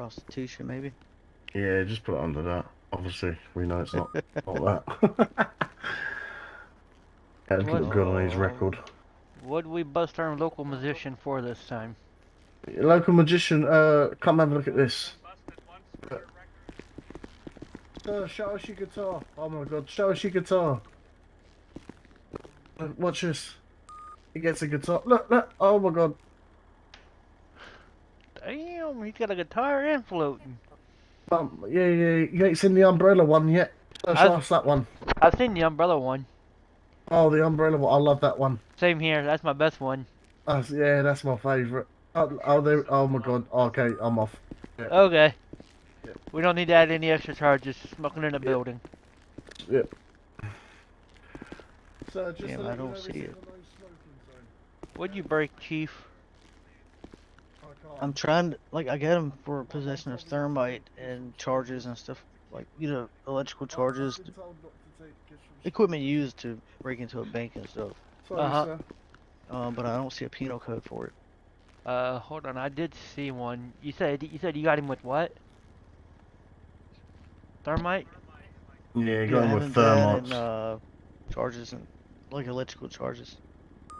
prostitution, maybe. Yeah, just put it under that. Obviously, we know it's not all that. Had to look good on his record. What did we bust our local musician for this time? Local magician, come have a look at this. Show us your guitar. Oh my god, show us your guitar. Watch this. He gets a guitar. Look, look. Oh my god. Damn, he's got a guitar and floating. Yeah. You ain't seen the umbrella one yet. Show us that one. I've seen the umbrella one. Oh, the umbrella one. I love that one. Same here. That's my best one. Yeah, that's my favourite. Oh my god. Okay, I'm off. Yeah. Okay. Yeah. We don't need to add any extra charges. Smoking in the building. Yep. So just Damn, I don't see it. What'd you break, Chief? I'm trying to, like, I got him for possession of thermite and charges and stuff, like, you know, electrical charges, equipment used to break into a bank and stuff. Sorry, sir. But I don't see a penal code for it. Hold on. I did see one. You said you got him with what? Thermite? Yeah, going with thermites. And, charges and, like, electrical charges.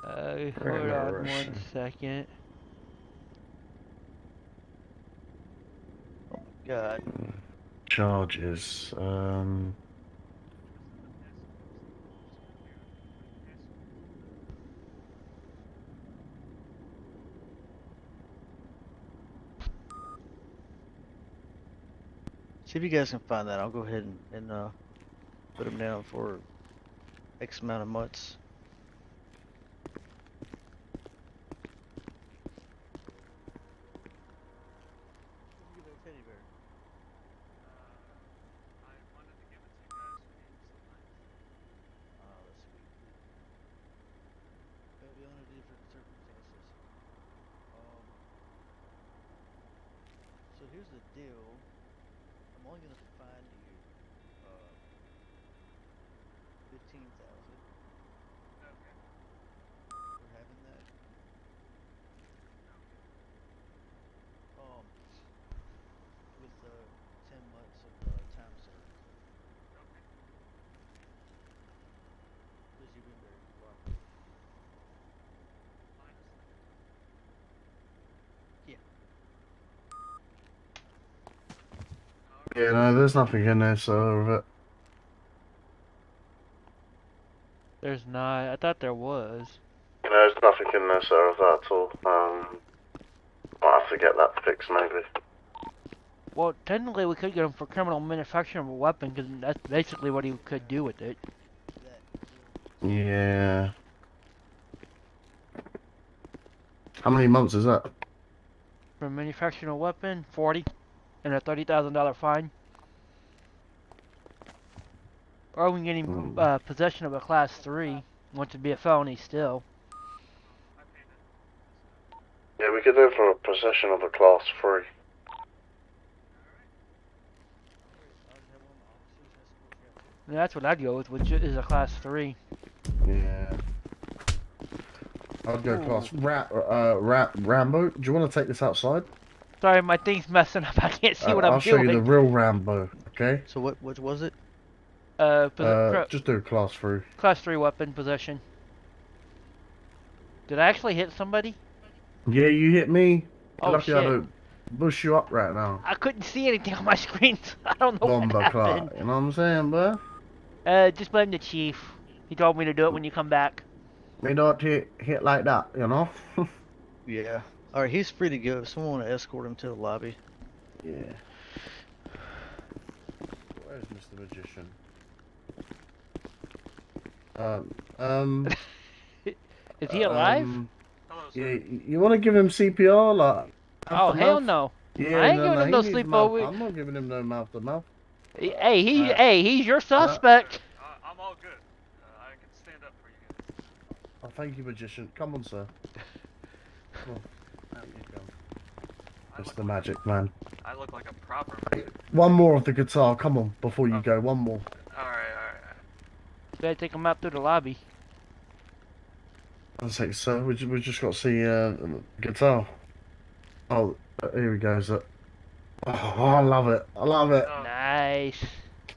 Hold on 1 second. God. Charges. See if you guys can find that. I'll go ahead and put him down for X amount of months. So here's the deal. I'm only gonna fine you 15,000. Okay. For having that. With 10 months of time served. Okay. Because you've been very cooperative. Yeah, no, there's nothing in there, so There's not. I thought there was. there's nothing in there, sir, of that at all. I'll have to get that fixed, maybe. Well, technically we could get him for criminal manufacturing of a weapon, because that's basically what he could do with it. Yeah. How many months is that? For manufacturing a weapon, 40, and a $30,000 fine. Or we can get him possession of a class 3, which would be a felony still. Yeah, we could do it for a possession of a class 3. And that's what I'd go with, which is a class 3. Yeah. I'd go class Rambo. Do you want to take this outside? Sorry, my thing's messing up. I can't see what I'm doing. I'll show you the real Rambo, okay? So what was it? Just do class 3. Class 3 weapon possession. Did I actually hit somebody? Yeah, you hit me. Oh, Lucky shit. I don't bush you up right now. I couldn't see anything on my screen, so I don't know what happened. You know what I'm saying, bro? Just blame the chief. He told me to do it when you come back. We don't hit like that, you know? Yeah. Alright, he's free to go. If someone want to escort him to the lobby. Yeah. Where's Mr. Magician? Is he alive? Yeah, you want to give him CPR, like? Oh, hell no. Yeah, I ain't giving him no sleep over. I'm not giving him no mouth to mouth. Hey, he's your suspect. I'm all good. I can stand up for you guys. Oh, thank you, Magician. Come on, sir. Come on. Out you go. That's the magic, man. I look like a proper man. One more of the guitar. Come on, before you go. One more. Alright. Better take him out through the lobby. One sec, sir. We just got to see guitar. Oh, here he goes. Oh, I love it. I love it. Oh, Nice.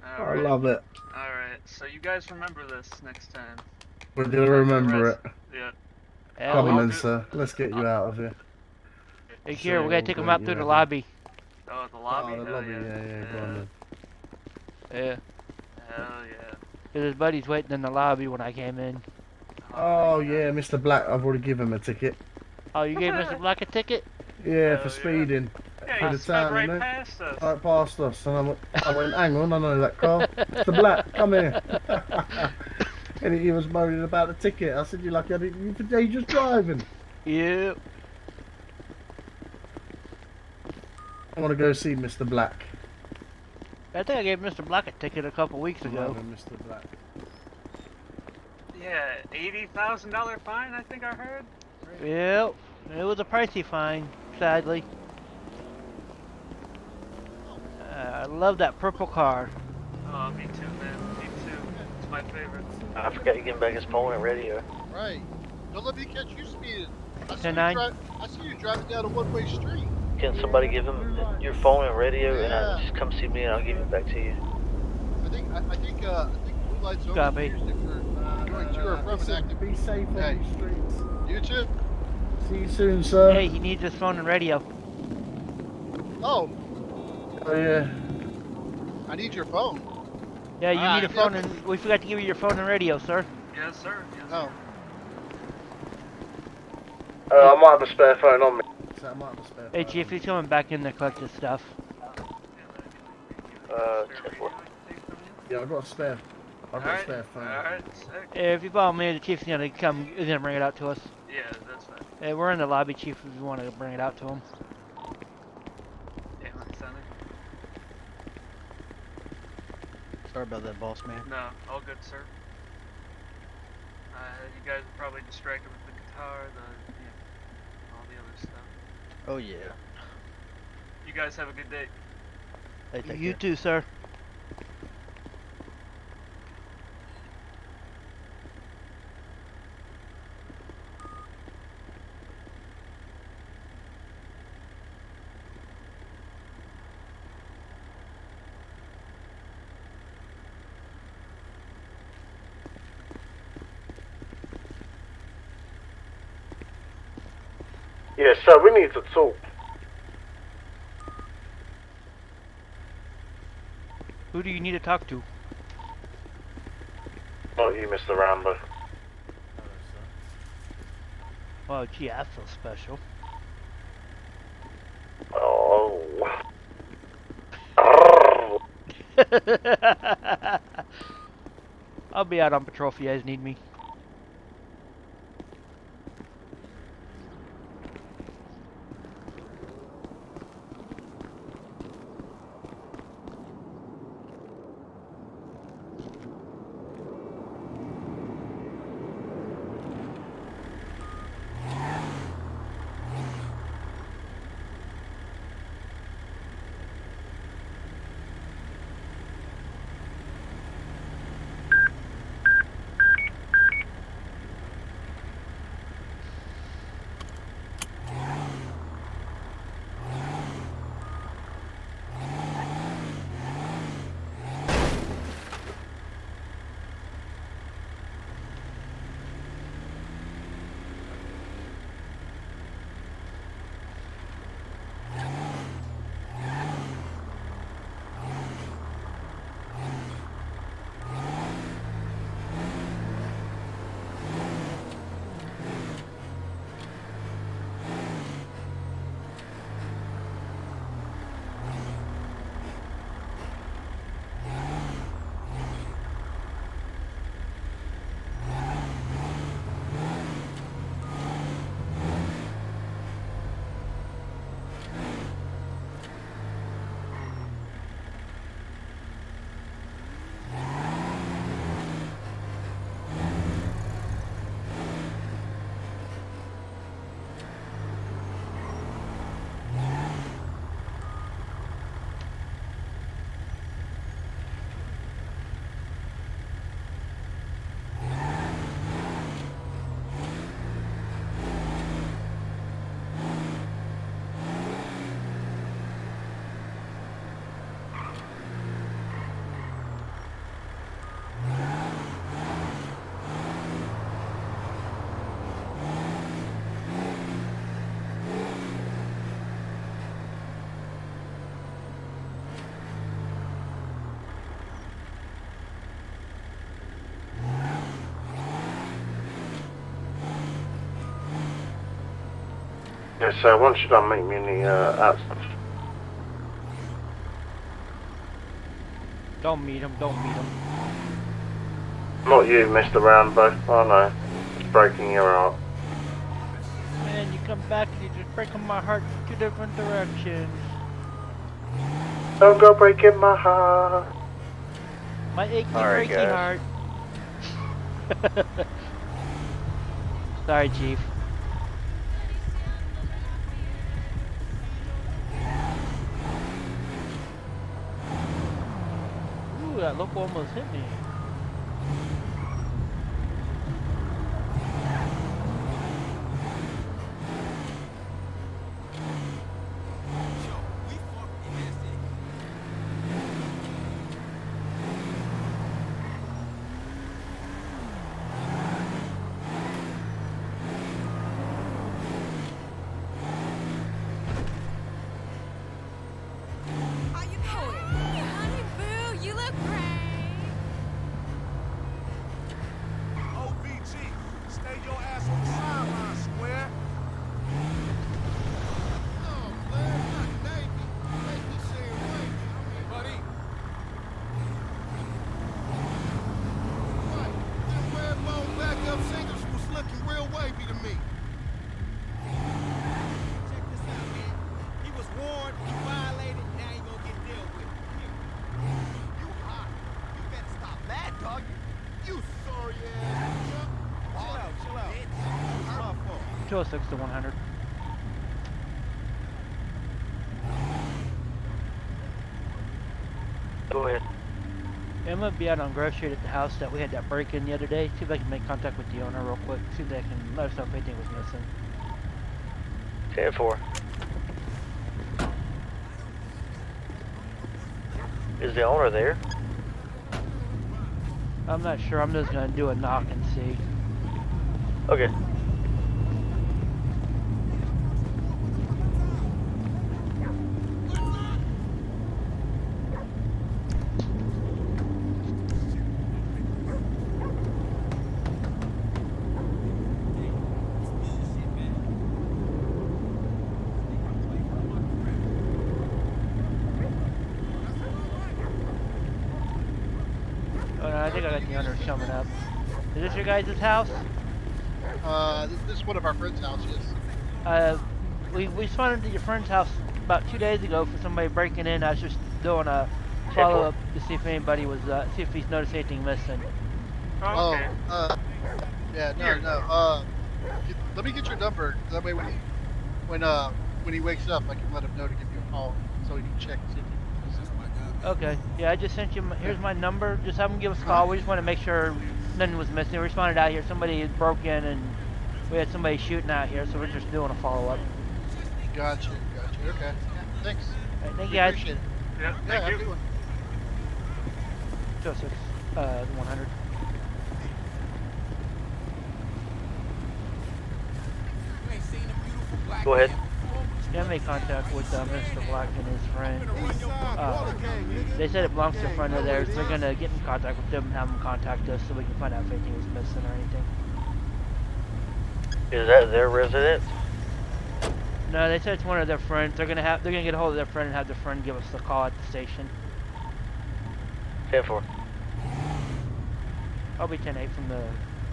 I alright. love it. Alright, so you guys remember this next time. We're I'm gonna trying to remember arrest- it. Yeah. Yeah, Come on we, then, sir. Let's get you out of here. hey, Sure, here, we gotta we'll take him get out you through the out of lobby. Oh, the lobby? Oh, the Hell lobby. yeah. Yeah. Go on then. Yeah. Hell yeah. Cause his buddy's waiting in the lobby when I came in. Oh thank yeah, God. Mr. Black. I've already given him a ticket. Oh, you gave Mr. Black a ticket? Yeah, Hell for yeah. speeding Yeah, through he the sped town, right you know. past us. Right past us, and I went, hang on, I know that car. Mr. Black, come here. And he was moaning about the ticket. I said, you're lucky you're just driving. Yeah. I want to go see Mr. Black. I think I gave Mr. Black a ticket a couple weeks ago. Mr. Black. Yeah, $80,000 fine, I think I heard. Yep. It was a pricey fine, sadly. I love that purple car. Oh, me too, man. Me too. It's my favorite. I forgot to give him back his phone and radio. Right. Don't let me catch you speeding. I see, 10-9. I see you driving down a one-way street. Can somebody give him your phone and radio, and Yeah. just come see me, and I'll give it back to you. I think blue lights only Copy. used it for going to or from an active. Be safe on Hey. the streets. You too? See you soon, sir. Hey, he needs his phone and radio. Oh, Oh yeah. I need your phone. Yeah, you Alright, need a phone yep. and we forgot to give you your phone and radio, sir. Yes, sir. Yes, Oh, I might have a spare phone on me. So I might have a spare Hey, phone Chief, on me. he's coming back in to collect his stuff. Yeah, I've got a spare. I've got a Alright, spare phone. alright, sick. If you follow me, the Chief's gonna come, he's gonna bring it out to us. Yeah, that's fine. Hey, we're in the lobby, Chief, if you want to bring it out to him. Damn it, Sonny. Sorry about that, boss man. No, all good, sir. You guys are probably distracted with the guitar, all the other stuff. Oh yeah. You guys have a good day. Hey, take You care. too, sir. Yeah, sir, we need to talk. Who do you need to talk to? Not you, Mr. Rambo. Oh, gee, I feel special. Oh. I'll be out on patrol if you guys need me. Yes, sir. Once you're done, meet me in the outside. Don't meet him. Don't meet him. Not you, Mr. Rambo. I know. It's breaking your heart. Man, you come back and you're just breaking my heart in 2 different directions. Don't go breaking my heart. My achy, Alright, breaky guys. heart. Sorry, Chief. Ooh, that local almost hit me. How you doing? Honey boo, you look great. OBG, stay your ass on the sideline, square. No, Blair, not Navy. Make this same way. Buddy. Right, them red bone backup singers was looking real wavy to me. Check this out, man. He was warned, he violated, now he gonna get dealt with. You hot. You better stop that, dog. You sorry ass chump. Chill out. It's my fault. 206 to 100. Go ahead. I'm gonna be out on Grove Street at the house that we had that break-in the other day. See if I can make contact with the owner real quick. See if they can let us know if anything was missing. 10-4. Is the owner there? I'm not sure. I'm just gonna do a knock and see. Okay. Oh, no, I think I got the owner coming up. Is this your guys' house? This is one of our friends' houses. We responded to your friend's house about 2 days ago for somebody breaking in. I was just doing a follow-up to see if anybody was, see if he's noticed anything missing. Oh, okay. Yeah, Here. let me get your number. That way when he wakes up, I can let him know to give you a call so he can check and see if he Okay. Yeah, I just sent you. Here's my number. Just have them give us a call. We just want to make sure nothing was missing. We responded out here. Somebody had broke in and we had somebody shooting out here, so we're just doing a follow-up. Gotcha. Okay. Yeah, thanks. All right, thank We you guys. appreciate it. Yeah, Yeah, thank have a you. good one. 206, 100. Go ahead. Yeah, I made contact with Mr. Black and his friend. They said it belongs to a friend of theirs. They're gonna get in contact with them and have them contact us so we can find out if anything was missing or anything. Is that their residence? No, they said it's one of their friends. They're gonna get a hold of their friend and have their friend give us a call at the station. 10-4. I'll be 10-8 from the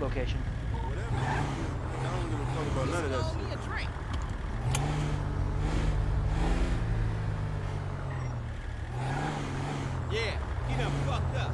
location. Yeah, he done fucked up.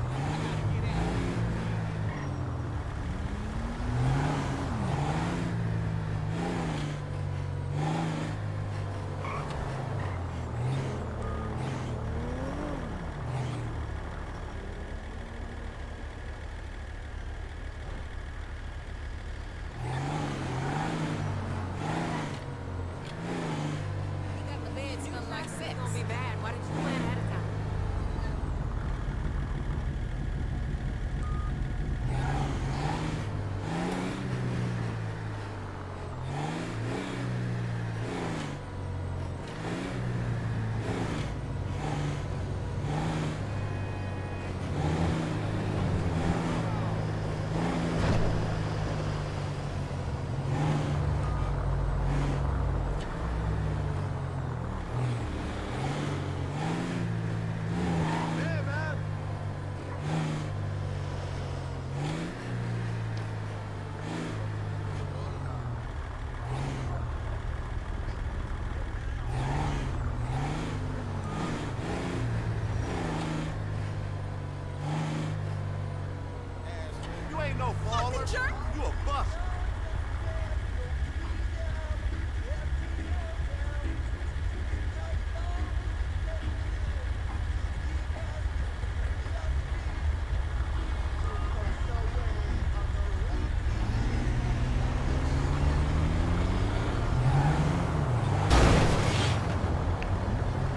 ain't no faller. jerk. You a bust.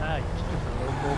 Ah, you stupid local.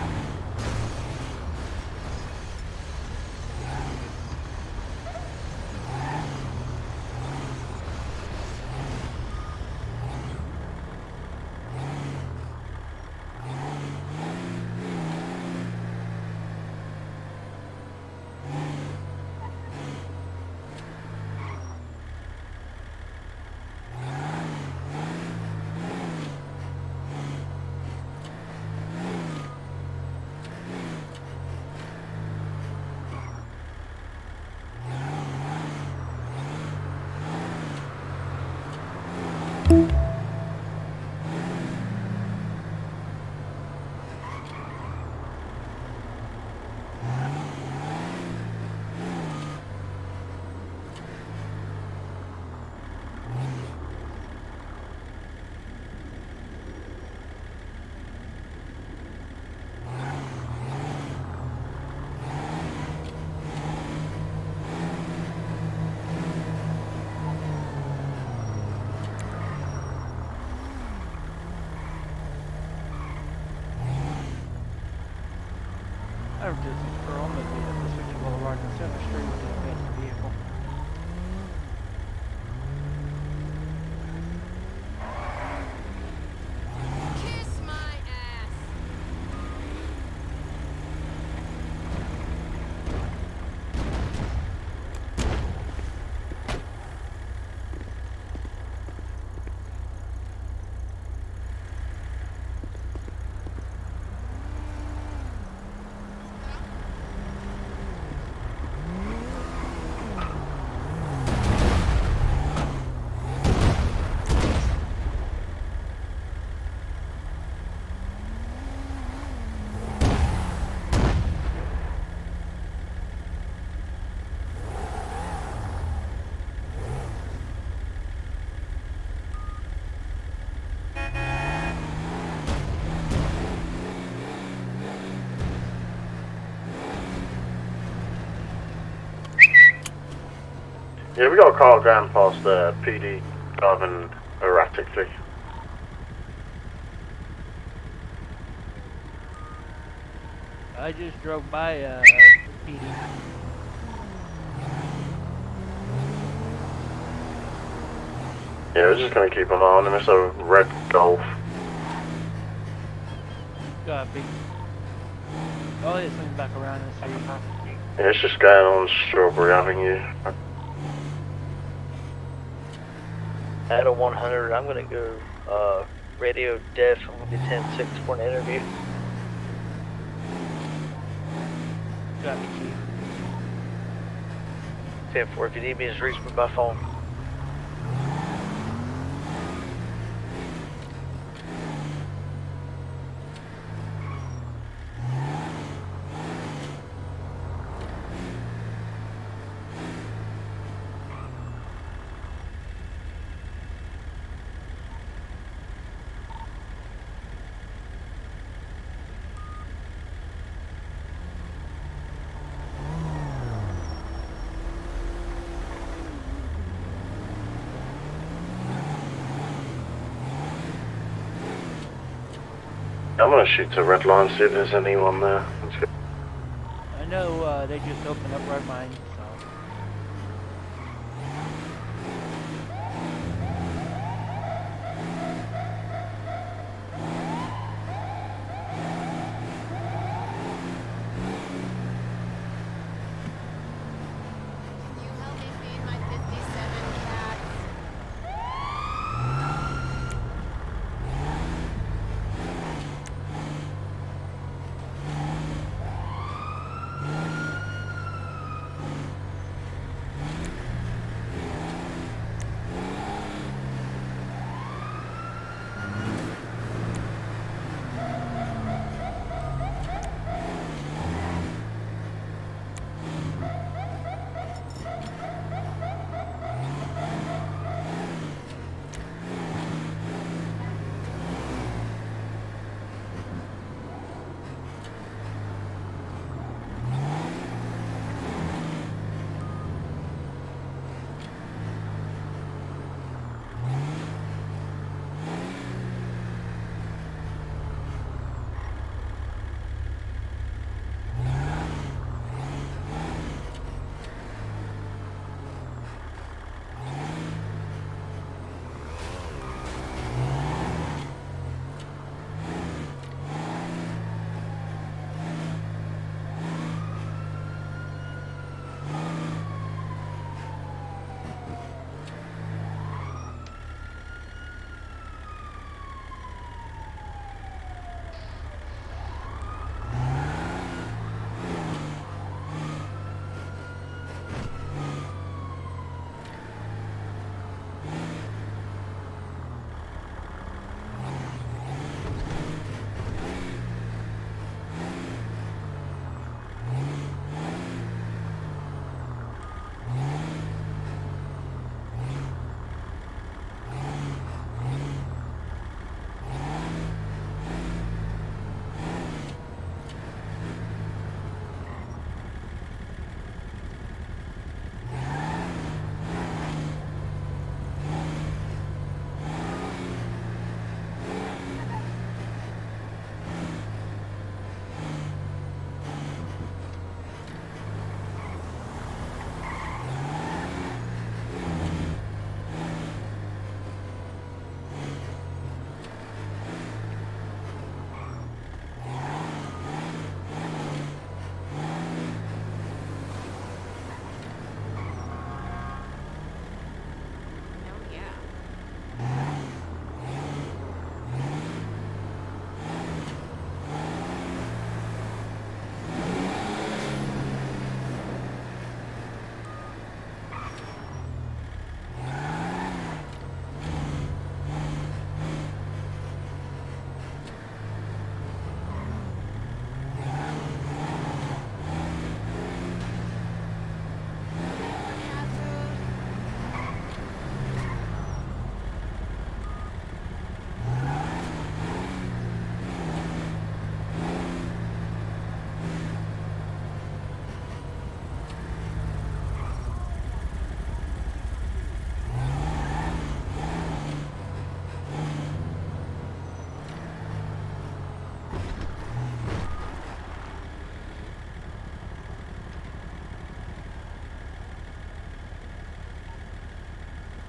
I don't do this for only the switching boulevard and Center Street with the abandoned vehicle. Kiss my ass. Yeah, we got a car down past the PD driving erratically. I just drove by PD. Yeah, we're just gonna keep an eye on him. It's a red Golf. Copy. Oh, it's swing back around and see. Yeah, it's just going on Strawberry Avenue. At a 100, I'm gonna go radio deaf. I'm gonna be 10-6 for an interview. Copy, Chief. 10-4, if you need me, just reach me by phone. I'm gonna shoot to Redline, see if there's anyone there. Let's go. I know they just opened up Redline, so. Can you help me feed my 57 cats?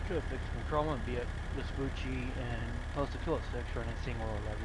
Traffic control and be at Vespucci and close to 206 running single 11.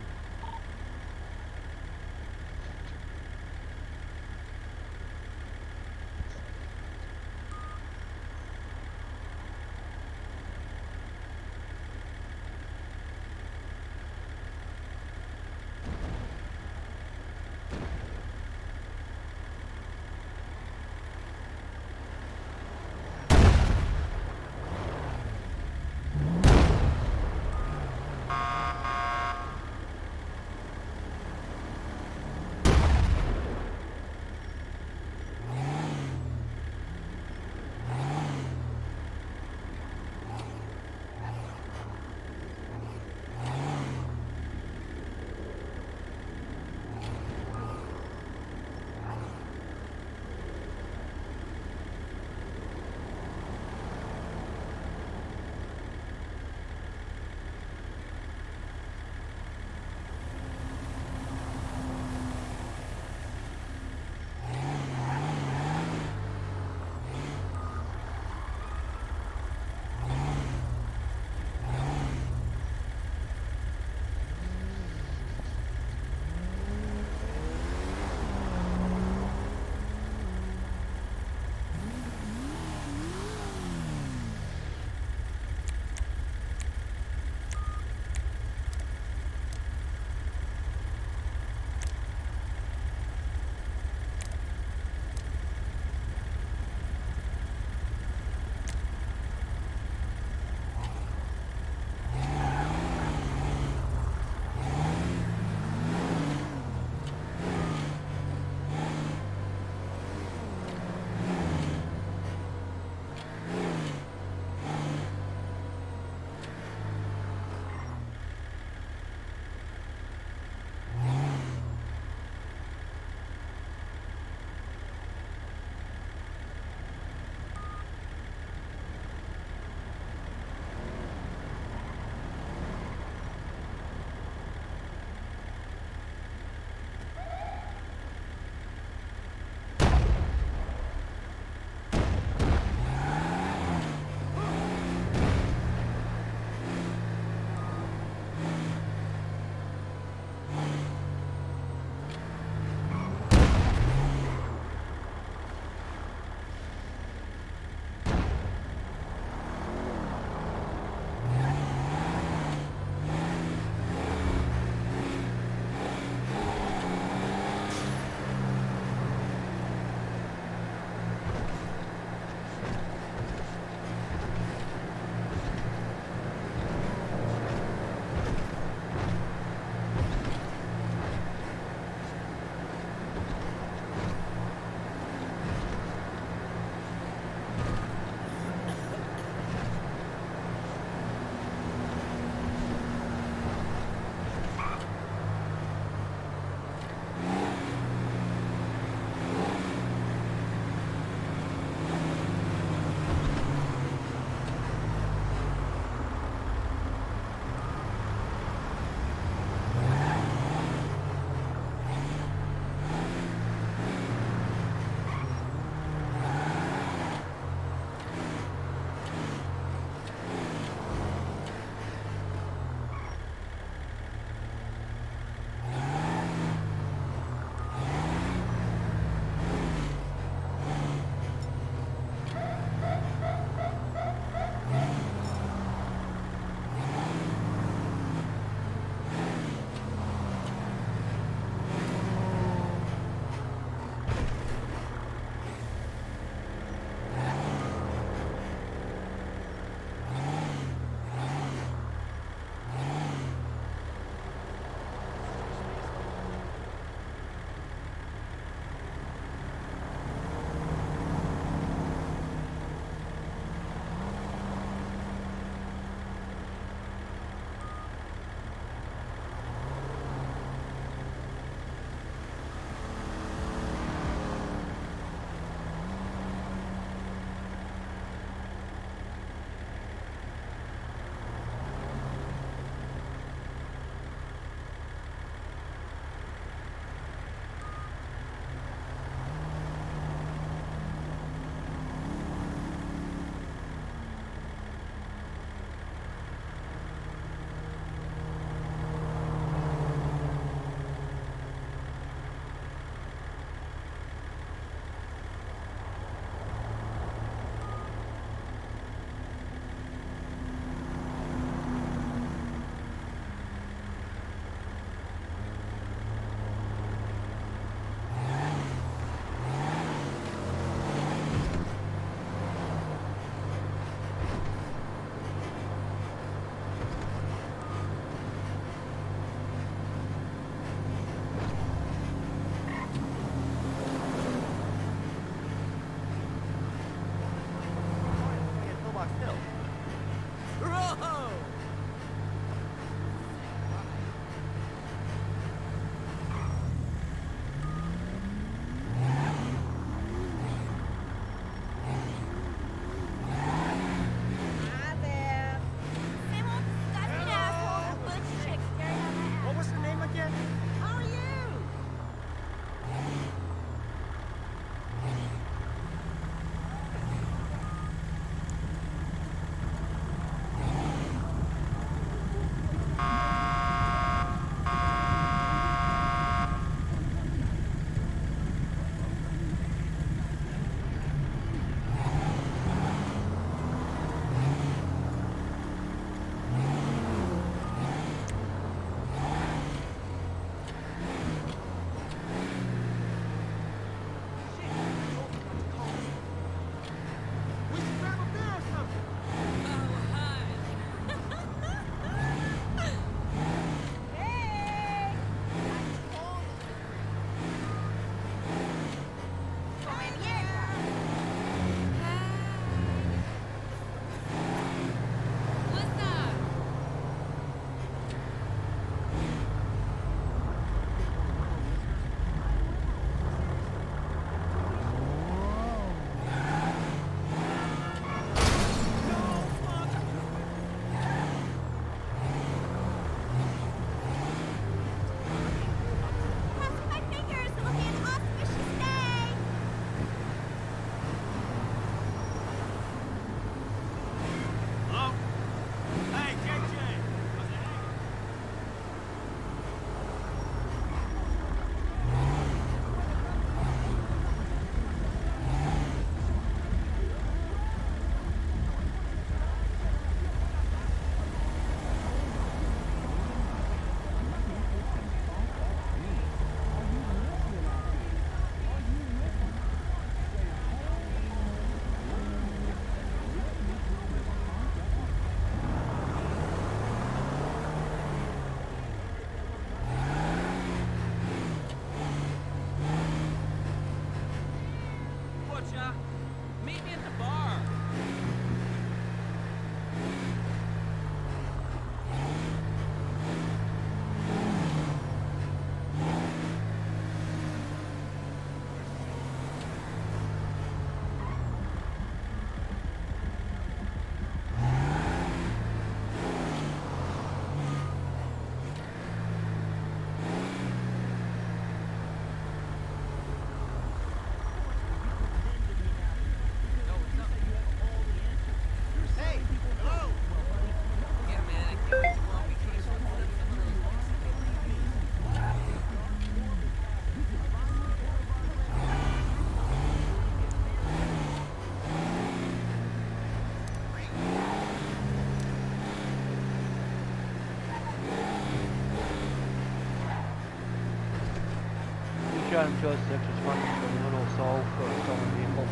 Descrion 206 responding to a little assault for a stolen vehicle.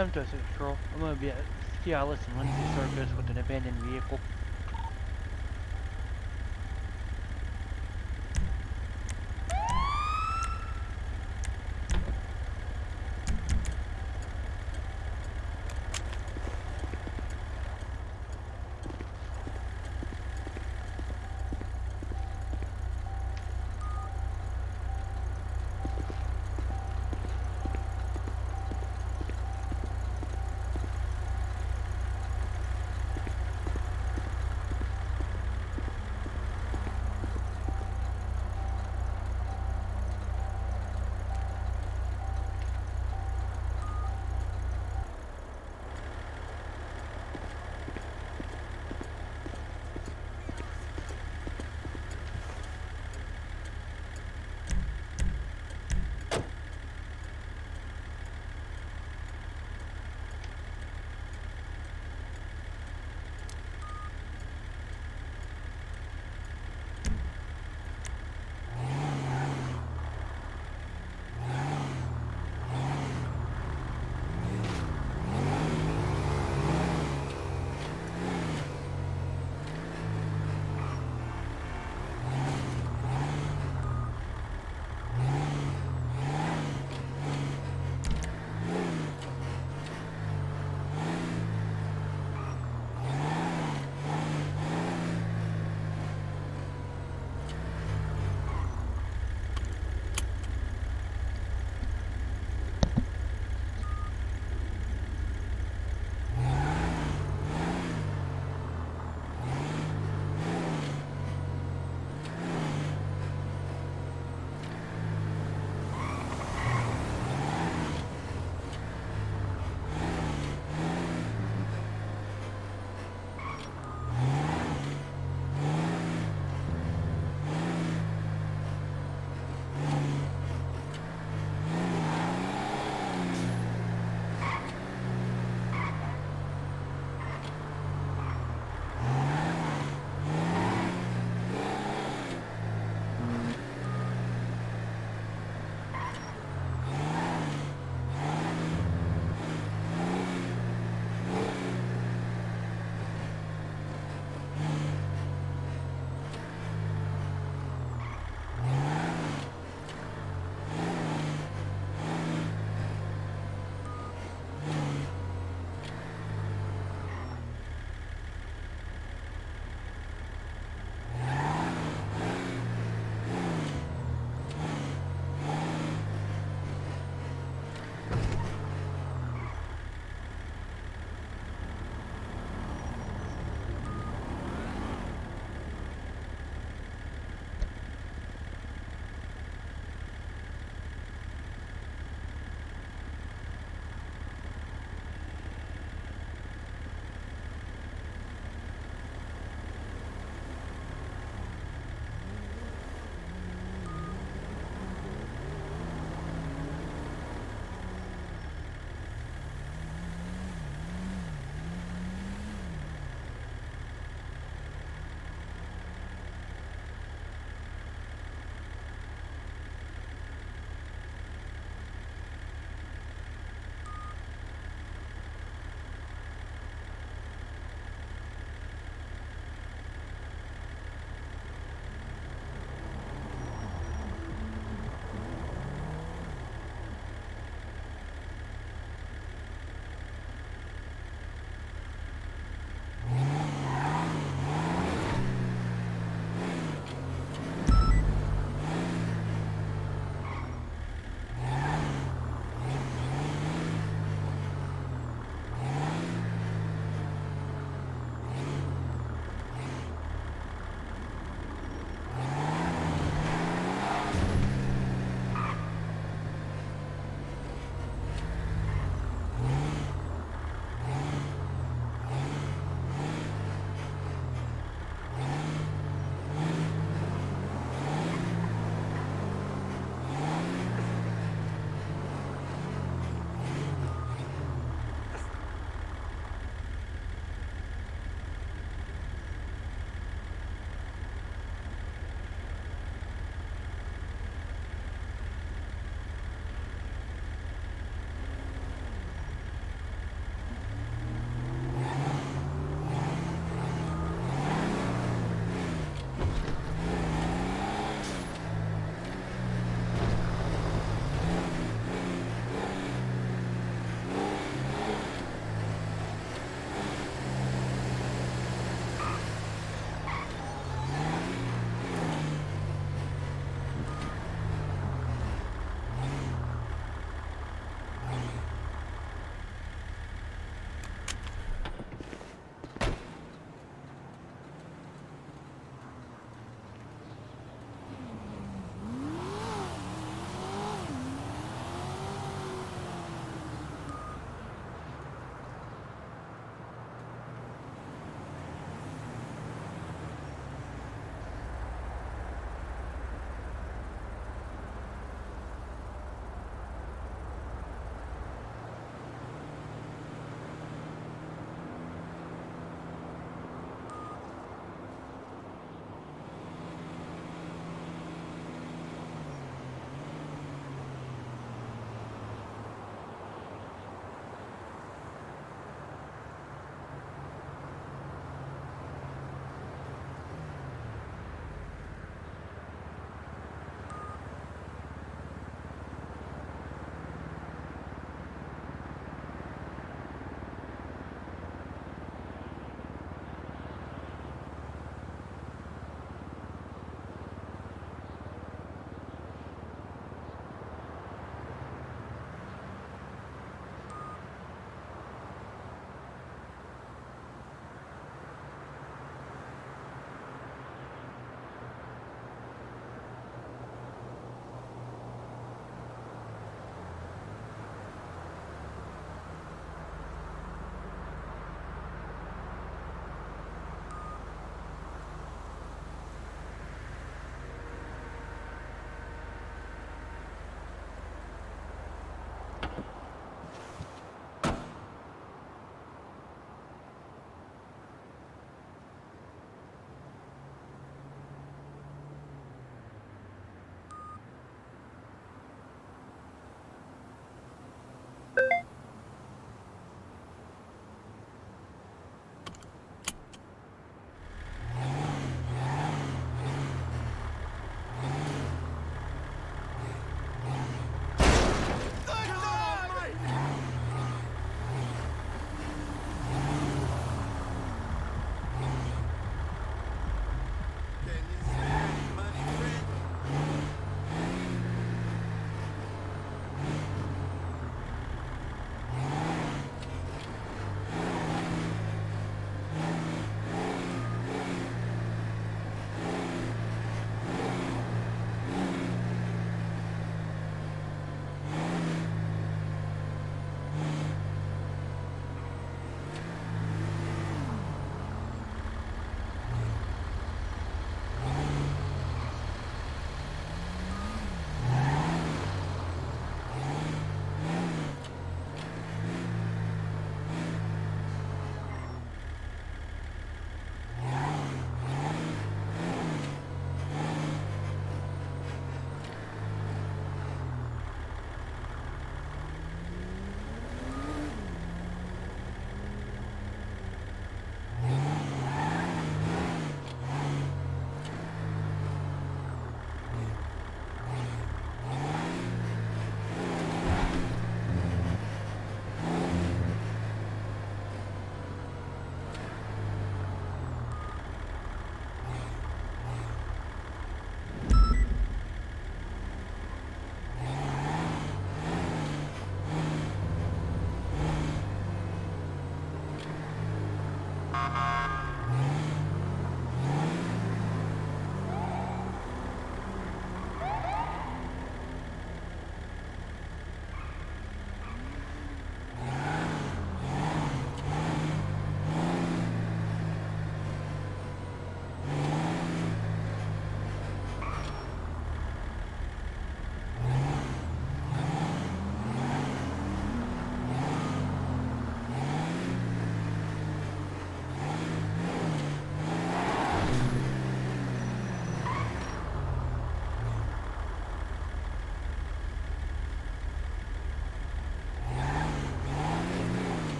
M206 Patrol. I'm gonna be at Cialis and Lindsay Circus with an abandoned vehicle.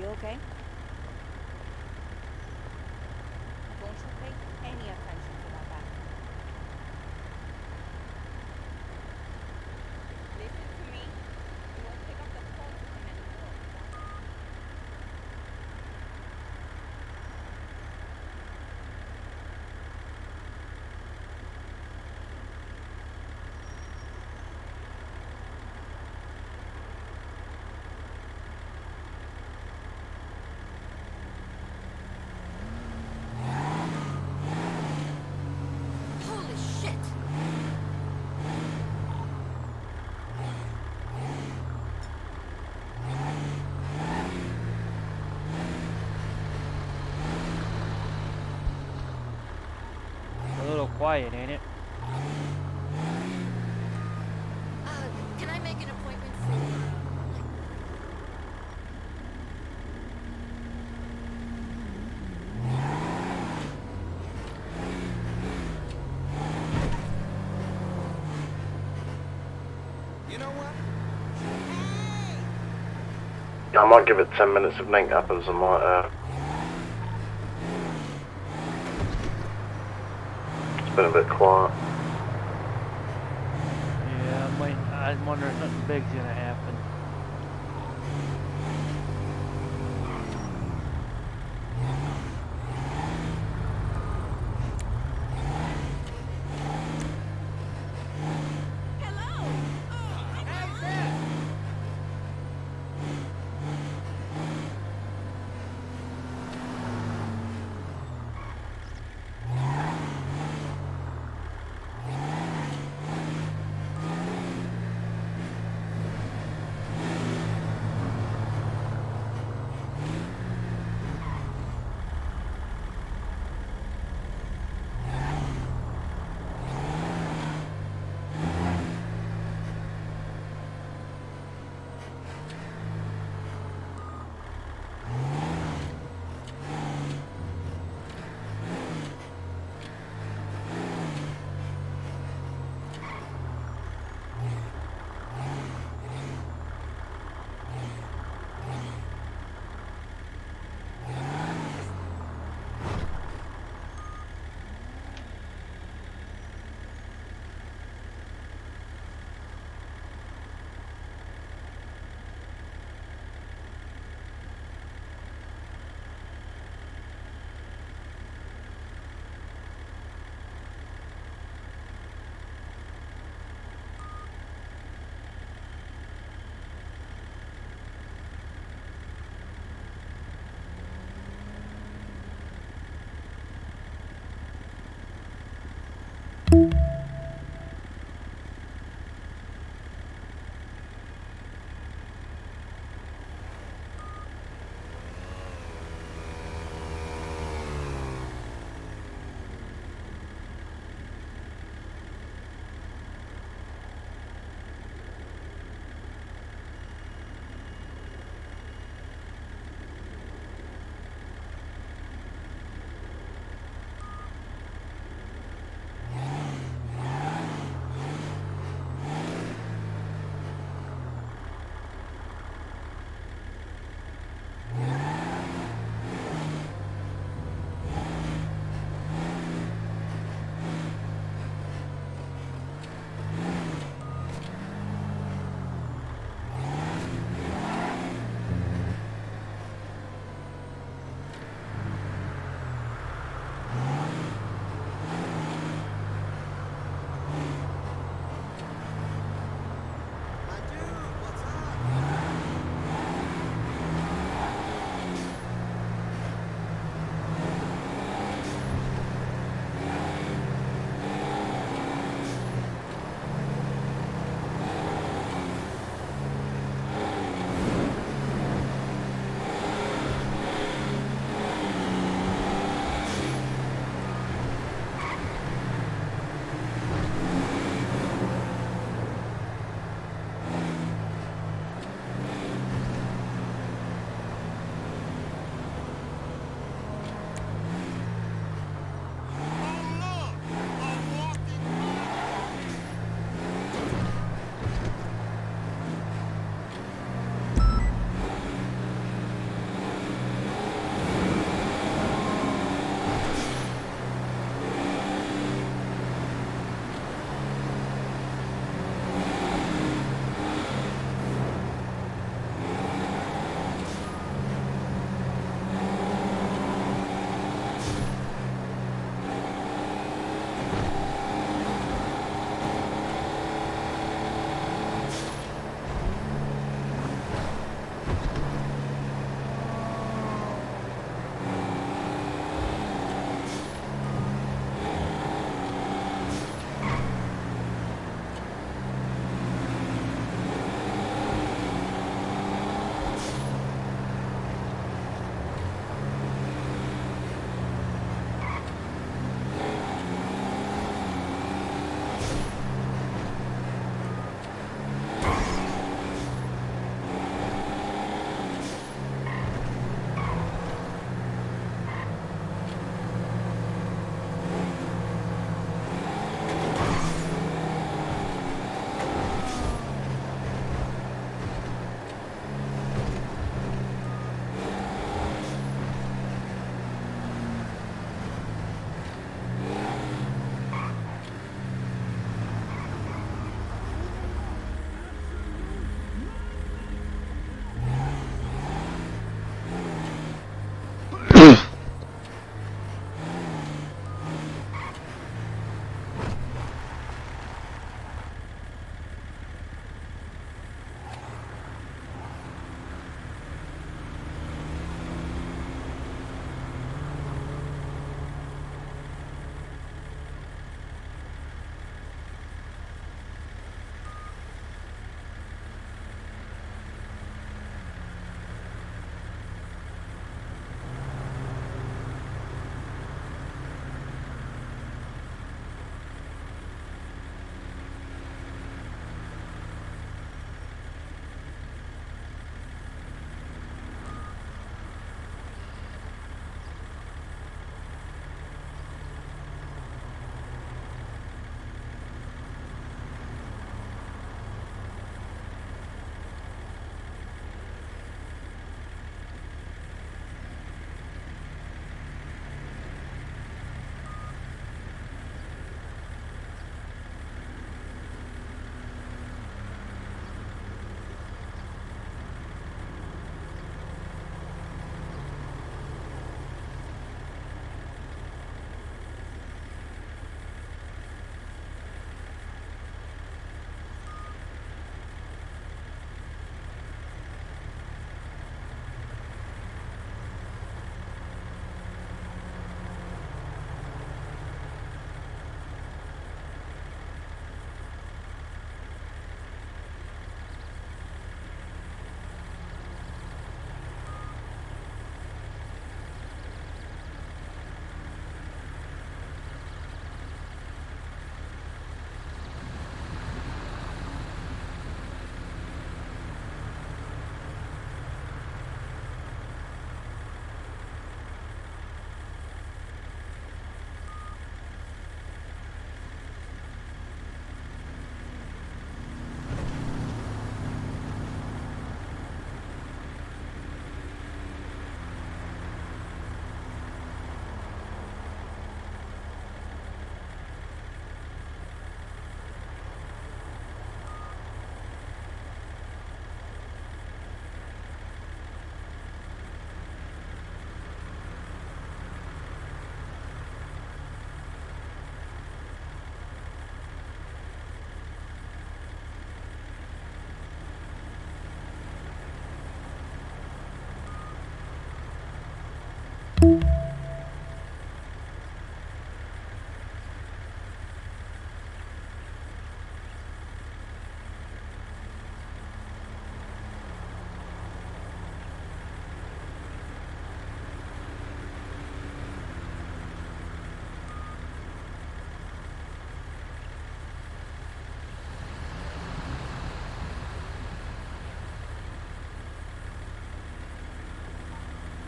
you okay? Don't you pay any attention to that back. Listen to me. You won't pick up the phone to him anymore. Holy shit! A little quiet, ain't it? Can I make an appointment for... You know what? I might give it 10 minutes if nothing happens. I might. It's been a bit quiet. Yeah, I'm wondering if something big's gonna happen.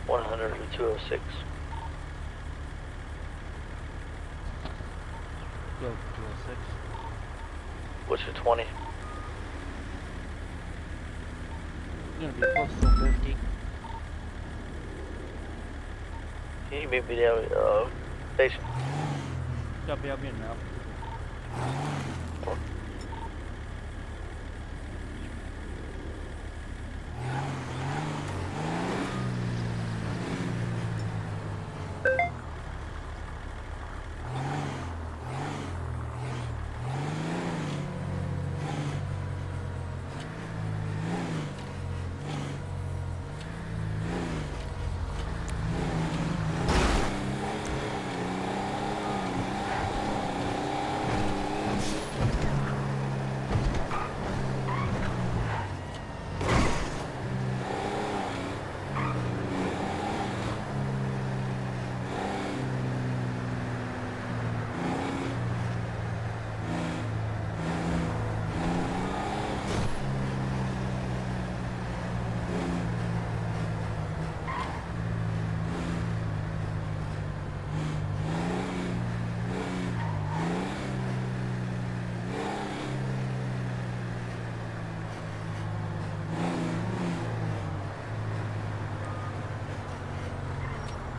100 to 206. Go 206. What's your 20? You're gonna be close to 50. Can you meet me down at station? Copy, I'll be in now.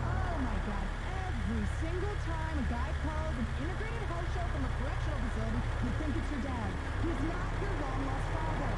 Oh my god, every single time a guy calls an integrated house show from a correctional facility, you think it's your dad. He's not your long lost father.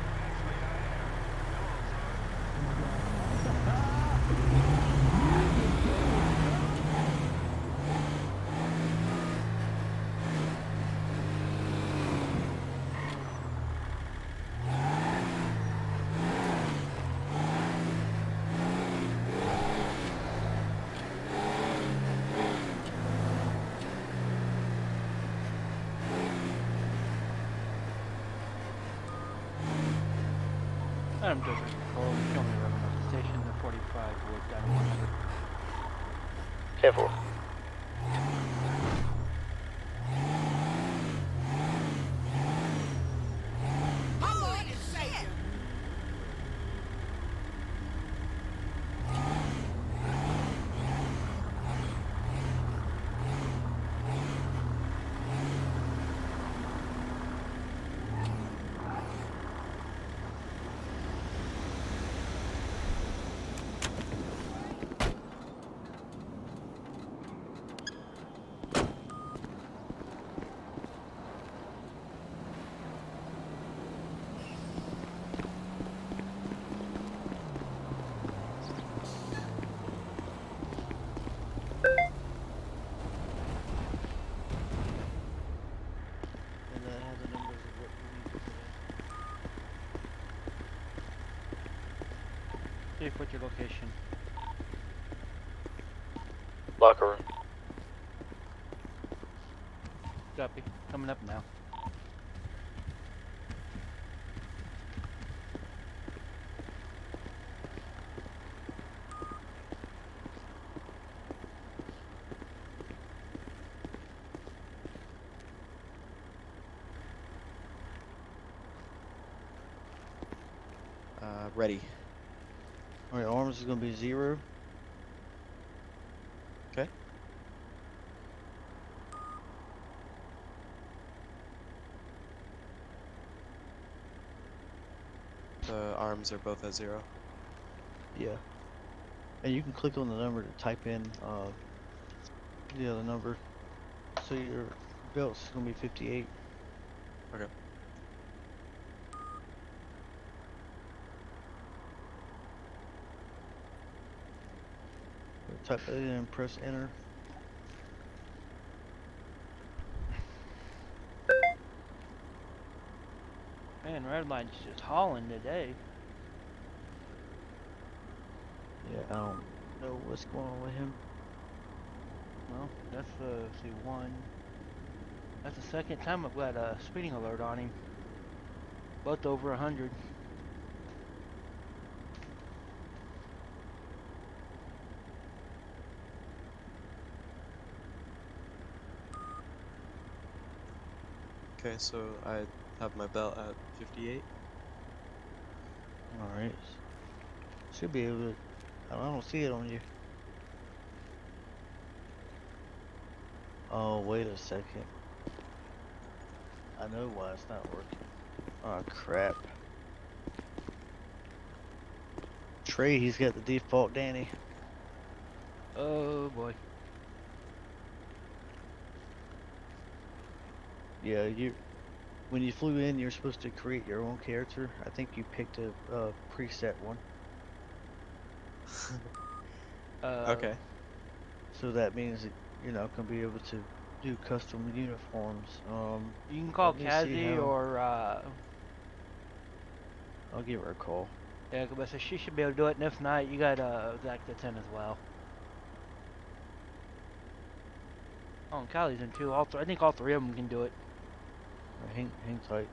I'm just control. Show me around the station. The 45 would down 100. 10-4. Holy shit! And that has the numbers of what we need to put in. Chief, what's your location? Locker room. Copy. Coming up now. Ready. Alright, arms is gonna be 0. Okay. The arms are both at 0. Yeah. And you can click on the number to type in the other number. So your belt's gonna be 58. Okay. Type that in and press enter. Man, Redline's just hauling today. Yeah, I don't know what's going on with him. Well, that's see, one. That's the second time I've got a speeding alert on him. Both over 100. Okay, so I have my belt at 58. Alright. Should be able to. I don't see it on you. Oh, wait a second. I know why it's not working. Oh, crap. Trey, he's got the default Danny. Oh boy. Yeah, when you flew in, you're supposed to create your own character. I think you picked a preset one. Okay. So that means that you're not going to be able to do custom uniforms. You can call let me see Cassie how- or I'll give her a call. yeah, but so she should be able to do it. And if not, you got Zach that's in as well. Oh, and Kylie's in too. I think all three of them can do it. Hang tight.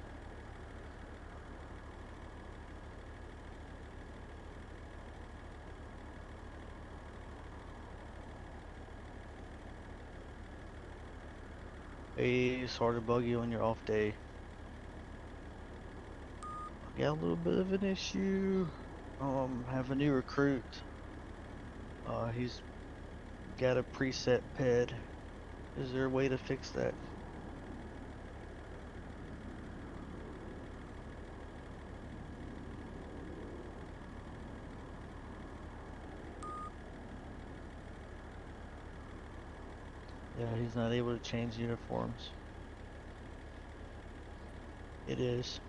Hey, sorry to bug you on your off day. I got a little bit of an issue. Have a new recruit. He's got a preset ped. Is there a way to fix that? Yeah, he's not able to change uniforms. It is.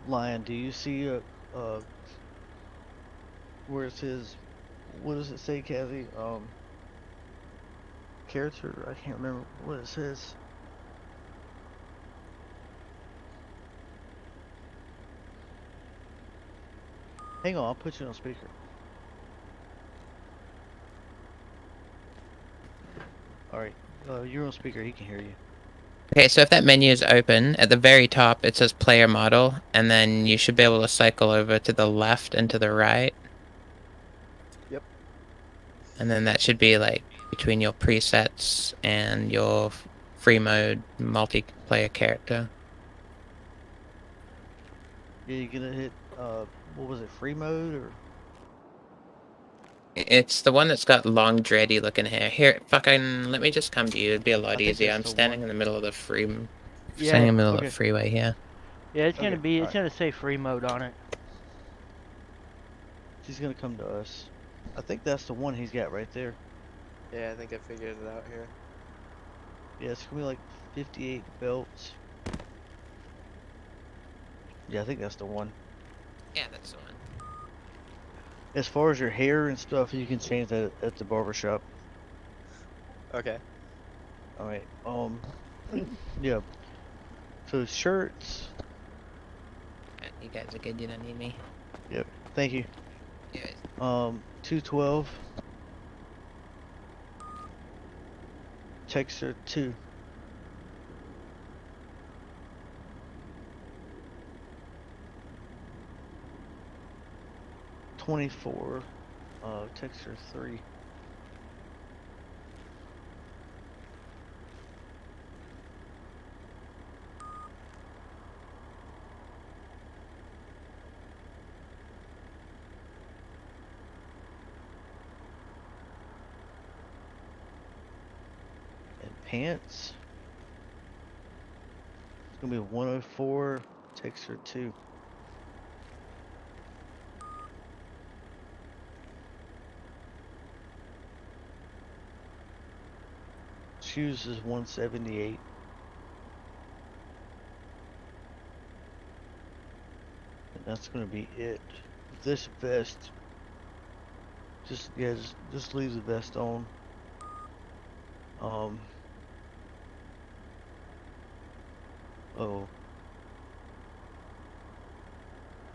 Lion, do you see where it says, what does it say, Kathy? Character? I can't remember what it says. Hang on, I'll put you on speaker. Alright, you're on speaker, he can hear you. Okay, so if that menu is open, at the very top it says player model, and then you should be able to cycle over to the left and to the right. Yep. And then that should be like between your presets and your free mode multiplayer character. Yeah, you're gonna hit, what was it, free mode, or? It's the one that's got long, dready looking hair. Here, fucking, let me just come to you. It'd be a I lot think easier. that's I'm the standing one. in the middle of the Yeah, standing in the middle of okay. the freeway here. Yeah, it's Okay, gonna be. It's alright. gonna say free mode on it. He's gonna come to us. I think that's the one he's got right there. Yeah, I think I figured it out here. Yeah, it's gonna be like 58 belts. Yeah, I think that's the one. Yeah, that's the one. As far as your hair and stuff, you can change that at the barbershop. Okay. Alright, yeah. So shirts. You guys are good. You don't need me. Yep, thank you. Yeah. 212. Texture 2. $24. Texture 3. And pants. It's gonna be 104. Texture 2. Shoes is 178. And that's gonna be it. This vest, just leave the vest on.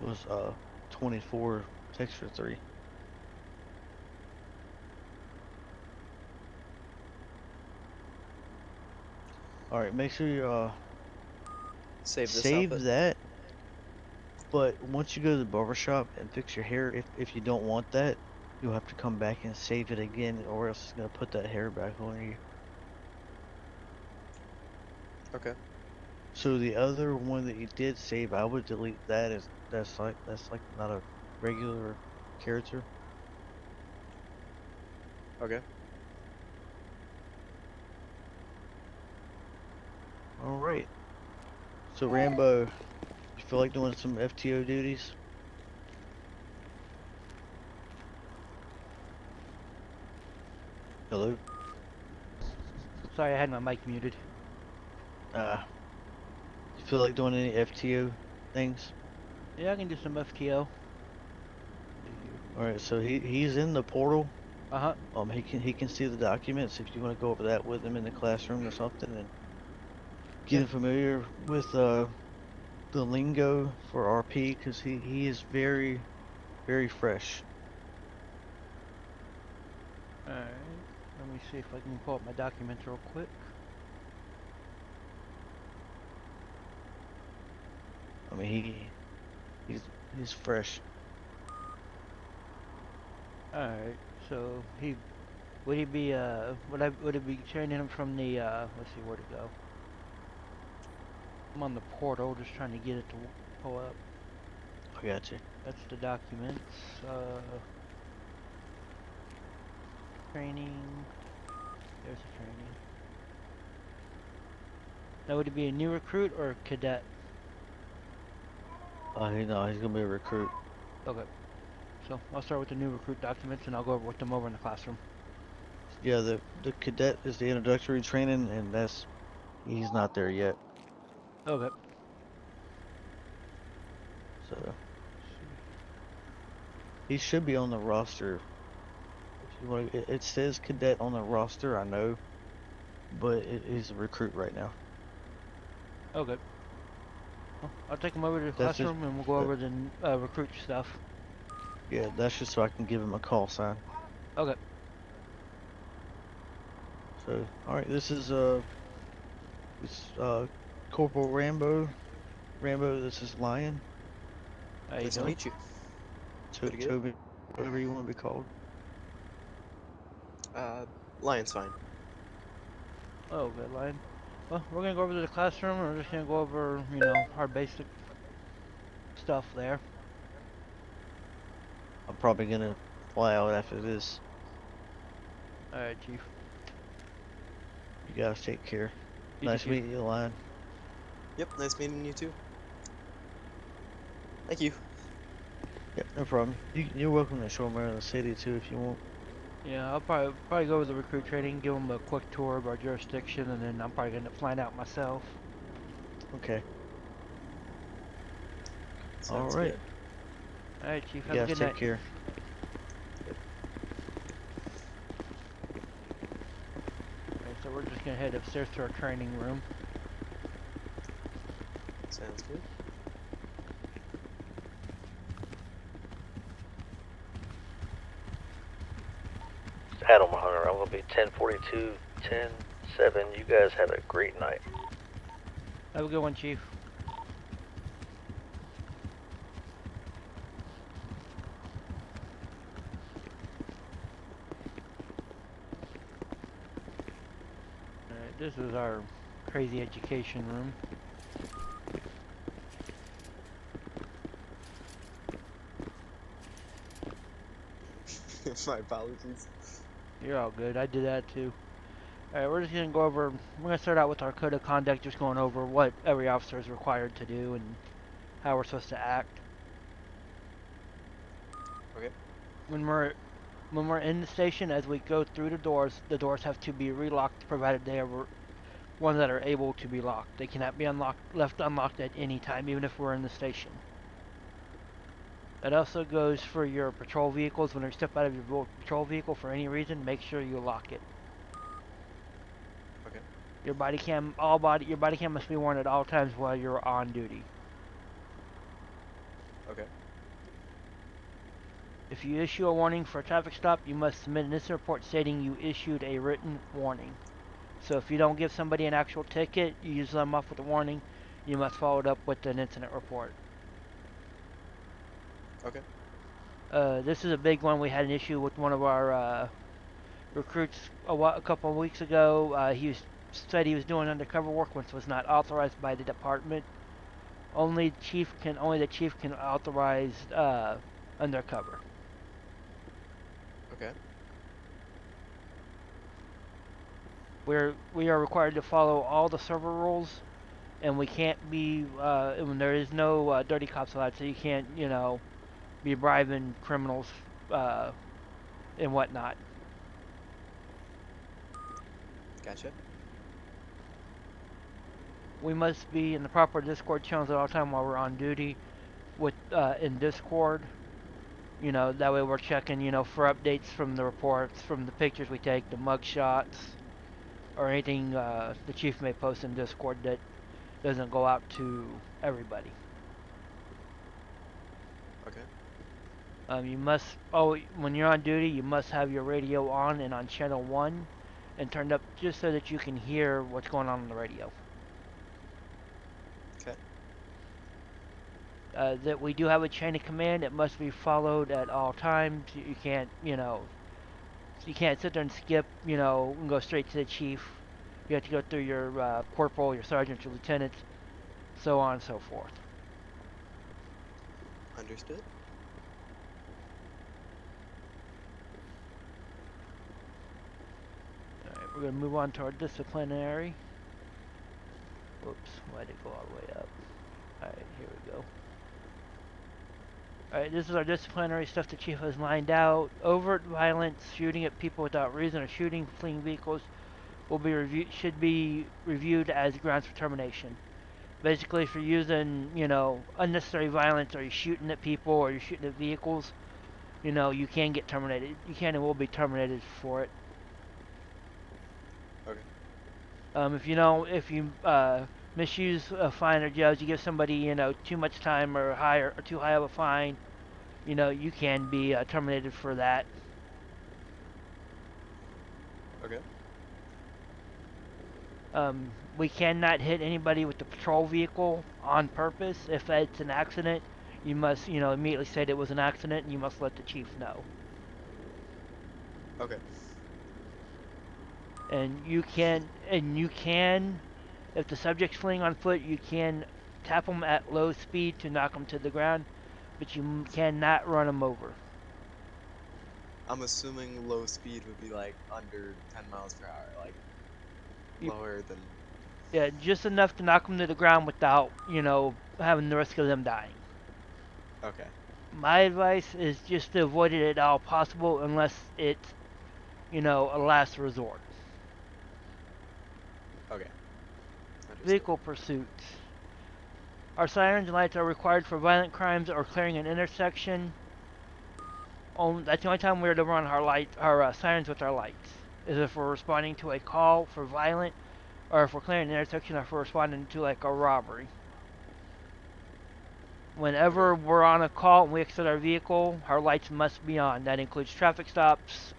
Was 24 texture 3. All right, make sure you Save this save outfit. that. But once you go to the barbershop and fix your hair, if you don't want that, you'll have to come back and save it again, or else it's gonna put that hair back on you. Okay. So the other one that you did save, I would delete that as that's like not a regular character. Okay. All right. So Rambo, you feel like doing some FTO duties? Hello. Sorry, I had my mic muted. You feel like doing any FTO things? Yeah, I can do some FTO. All right. So he's in the portal. Uh huh. He can see the documents if you want to go over that with him in the classroom or something and get him familiar with the lingo for RP because he is very fresh. Alright. Let me see if I can pull up my documents real quick. I mean he's fresh. Alright. So would he be would it be training him from the let's see where to go. I'm on the portal just trying to get it to pull up. I got you. That's the documents. Training. There's a training. Now would it be a new recruit or a cadet? No, he's gonna be a recruit. Okay. So I'll start with the new recruit documents and I'll go with them over in the classroom. Yeah, the cadet is the introductory training, and he's not there yet. Okay. So he should be on the roster. If you want, it says cadet on the roster, I know, but he's a recruit right now. Okay. Well, I'll take him over to the That's just- classroom and we'll go over the recruit stuff. Yeah, that's just so I can give him a call sign. Okay. So, all right, this is Corporal Rambo. Rambo, this is Lion. How you Nice to doing? meet you. Pretty good. Toby, whatever you want to be called. Lion's fine. Oh, good line. Well, we're gonna go over to the classroom and we're just gonna go over, our basic stuff there. I'm probably gonna fly out after this. Alright, Chief. You guys take care. You Nice too, meeting you, Lion. Yep, nice meeting you too. Thank you. Yep, no problem. You're welcome to show them around the city too if you want. Yeah, I'll probably go over the recruit training, give them a quick tour of our jurisdiction, and then I'm probably gonna fly out myself. Okay. Sounds All right. good. Alright, Chief. Have You a guys good take night. care. Alright, so we're just gonna head upstairs to our training room. Sounds good. Adam 100, I'm going to be 1042, 10-7. You guys have a great night. Have a good one, Chief. Alright, this is our crazy education room. My apologies. You're all good. I did that too. Alright, we're just gonna go over. We're gonna start out with our code of conduct, just going over what every officer is required to do and how we're supposed to act. Okay. When we're in the station, as we go through the doors have to be relocked, provided they are ones that are able to be locked. They cannot be left unlocked at any time, even if we're in the station. That also goes for your patrol vehicles. When you step out of your patrol vehicle for any reason, make sure you lock it. Okay. Your body cam must be worn at all times while you're on duty. Okay. If you issue a warning for a traffic stop, you must submit an incident report stating you issued a written warning. So if you don't give somebody an actual ticket, you use them off with a warning, you must follow it up with an incident report. Okay. This is a big one. We had an issue with one of our recruits a couple of weeks ago. said he was doing undercover work, which was not authorized by the department. Only the chief can authorize undercover. Okay. We are required to follow all the server rules, and we can't be when there is no dirty cops allowed, so you can't be bribing criminals and whatnot. Gotcha. We must be in the proper Discord channels at all time while we're on duty with in Discord. That way we're checking, for updates from the reports, from the pictures we take, the mug shots, or anything the chief may post in Discord that doesn't go out to everybody. Okay. You must, when you're on duty, you must have your radio on and on channel 1 and turned up just so that you can hear what's going on the radio. Okay. That we do have a chain of command. It must be followed at all times. You can't, you can't sit there and skip, and go straight to the chief. You have to go through your corporal, your sergeant, your lieutenant, so on and so forth. Understood. Alright, we're going to move on to our disciplinary. Whoops, why did it go all the way up? Alright, here we go. Alright, this is our disciplinary stuff the chief has lined out. Overt violence, shooting at people without reason, or shooting fleeing vehicles will be should be reviewed as grounds for termination. Basically, if you're using, unnecessary violence, or you're shooting at people, or you're shooting at vehicles, you can get terminated. You can and will be terminated for it. Okay. If you misuse a fine or judge, you give somebody, too much time or too high of a fine, you can be terminated for that. Okay. We cannot hit anybody with the patrol vehicle on purpose. If it's an accident, you must, immediately state it was an accident, and you must let the chief know. Okay. And you can, if the subject's fleeing on foot, you can tap them at low speed to knock them to the ground, but you cannot run them over. I'm assuming low speed would be like under 10 miles per hour, like lower than... Yeah, just enough to knock them to the ground without, having the risk of them dying. Okay. My advice is just to avoid it at all possible unless it's, a last resort. Okay. Understood. Vehicle pursuits. Our sirens and lights are required for violent crimes or clearing an intersection. That's the only time we're to run our sirens with our lights. Is if we're responding to a call for violent, or if we're clearing an intersection, or if we're responding to like a robbery. Whenever we're on a call and we exit our vehicle, our lights must be on. That includes traffic stops,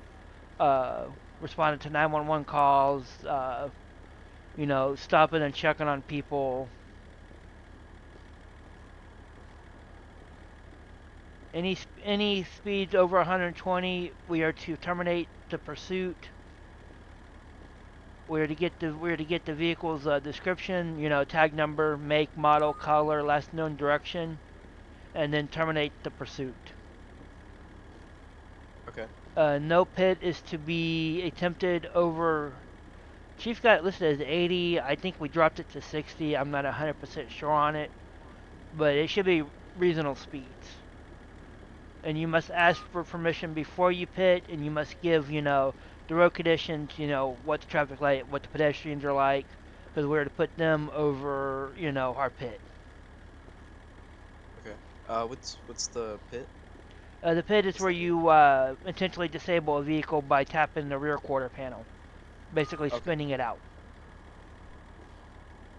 responding to 911 calls, stopping and checking on people. Any speeds over 120, we are to terminate the pursuit. We are to get the vehicle's description, tag number, make, model, color, last known direction, and then terminate the pursuit. Okay. No pit is to be attempted over. Chief got it listed as 80. I think we dropped it to 60. I'm not 100% sure on it, but it should be reasonable speeds. And you must ask for permission before you pit, and you must give, the road conditions, what the traffic light, what the pedestrians are like, because we're to put them over, our pit. Okay. What's the pit? The pit is where you intentionally disable a vehicle by tapping the rear quarter panel, basically spinning it out.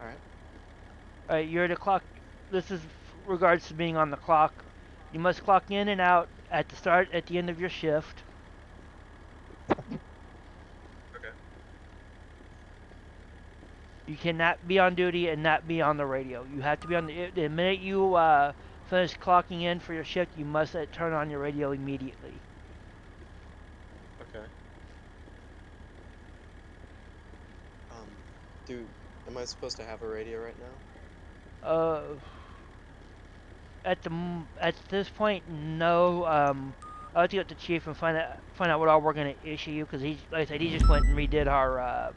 All right. All right, you're to clock. This is regards to being on the clock. You must clock in and out at the start, at the end of your shift. Okay. You cannot be on duty and not be on the radio. You have to be on the minute you finish clocking in for your shift. You must turn on your radio immediately. Okay. Am I supposed to have a radio right now? At this point, no. I'll have to get the chief and find out what all we're gonna issue you, because like I said, he just went and redid our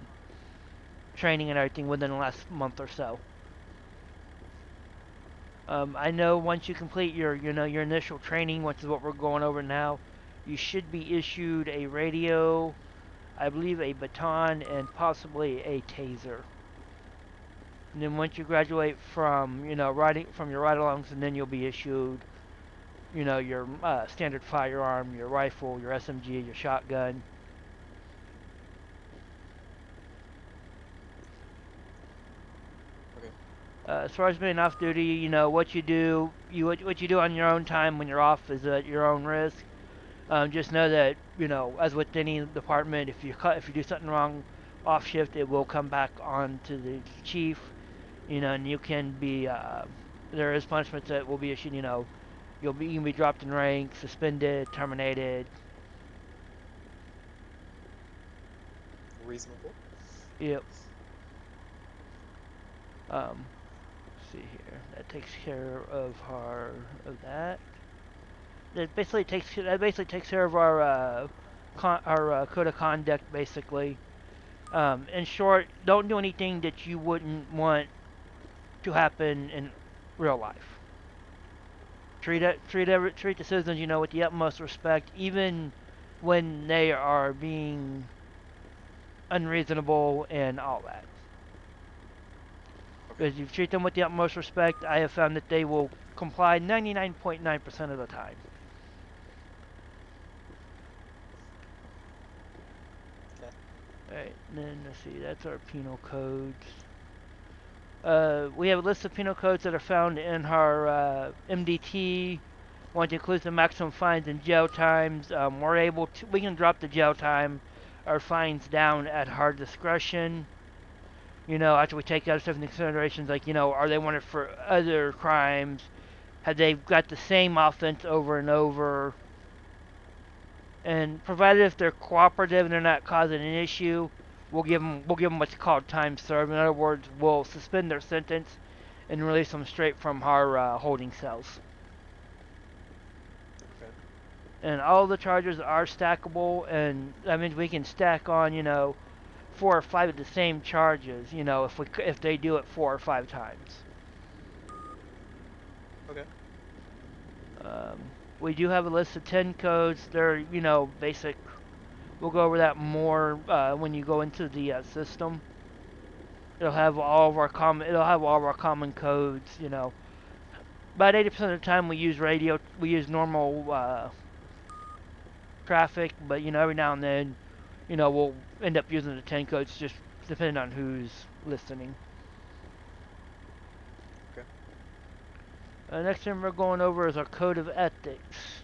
training and everything within the last month or so. I know once you complete your initial training, which is what we're going over now, you should be issued a radio, I believe a baton, and possibly a taser. And then once you graduate from your ride-alongs, and then you'll be issued your standard firearm, your rifle, your SMG, your shotgun. Okay. As far as being off duty, what you do on your own time when you're off is at your own risk. Just know that as with any department, if you do something wrong off shift, it will come back on to the chief. And you can be there is punishments that will be issued. You can be dropped in rank, suspended, terminated. Reasonable. Yep. Let's see here. That takes care of that. That basically takes care of our code of conduct, basically. In short, don't do anything that you wouldn't want to happen in real life. Treat the citizens, with the utmost respect, even when they are being unreasonable and all that. Because if you treat them with the utmost respect, I have found that they will comply 99.9% of the time. Okay. Alright, then let's see, that's our penal codes. We have a list of penal codes that are found in our MDT, which includes the maximum fines and jail times. We can drop the jail time or fines down at our discretion. After we take other stuff into considerations, like, are they wanted for other crimes? Have they got the same offense over and over? And provided if they're cooperative and they're not causing an issue, we'll give them what's called time served. In other words, we'll suspend their sentence and release them straight from our holding cells. Okay. And all the charges are stackable, and that means we can stack on, 4 or 5 of the same charges, if they do it 4 or 5 times. Okay. We do have a list of 10 codes. They're, basic. We'll go over that more when you go into the system. It'll have all of our common codes. About 80% of the time we use normal traffic, but every now and then, we'll end up using the 10 codes, just depending on who's listening. Okay. Next thing we're going over is our code of ethics.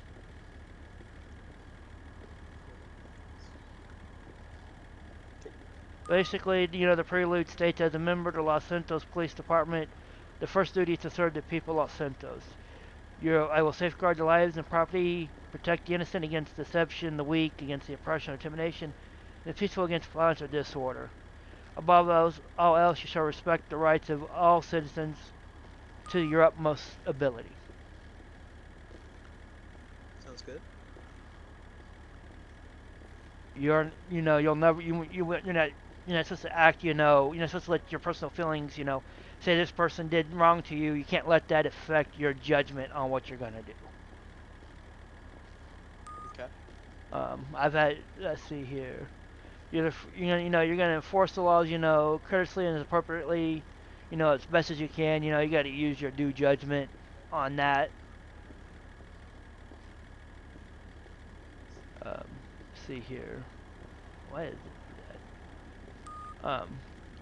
Basically, the prelude states, as a member of the Los Santos Police Department, the first duty is to serve the people of Los Santos. I will safeguard the lives and property, protect the innocent against deception, the weak against the oppression or intimidation, and the peaceful against violence or disorder. Above all else, you shall respect the rights of all citizens to your utmost ability. Sounds good. You're not supposed to act, you're not supposed to let your personal feelings, say this person did wrong to you. You can't let that affect your judgment on what you're gonna do. Okay. Let's see here. You're gonna enforce the laws, courteously and as appropriately, as best as you can. You got to use your due judgment on that. Let's see here. What is that?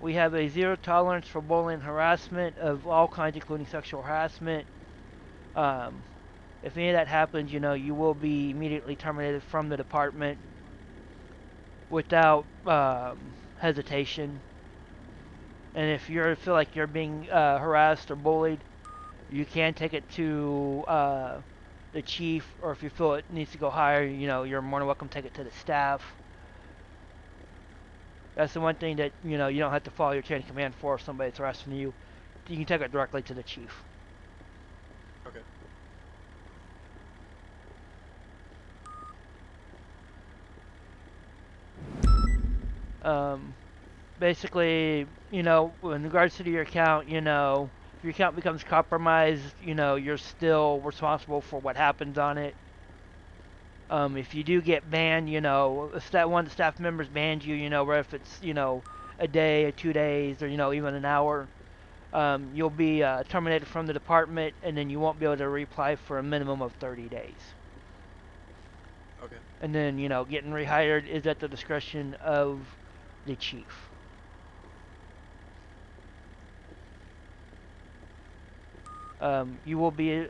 We have a zero tolerance for bullying and harassment of all kinds, including sexual harassment. If any of that happens, you will be immediately terminated from the department without hesitation. And if you feel like you're being harassed or bullied, you can take it to the chief, or if you feel it needs to go higher, you're more than welcome to take it to the staff. That's the one thing that, you know, you don't have to follow your chain of command for if somebody's harassing you. You can take it directly to the chief. Okay. Basically, you know, in regards to your account, you know, if your account becomes compromised, you know, you're still responsible for what happens on it. If you do get banned, you know, if that one of the staff members banned you, you know, or if it's, you know, a day or 2 days or, you know, even an hour, you'll be terminated from the department, and then you won't be able to reapply for a minimum of 30 days. Okay. And then, you know, getting rehired is at the discretion of the chief. You will be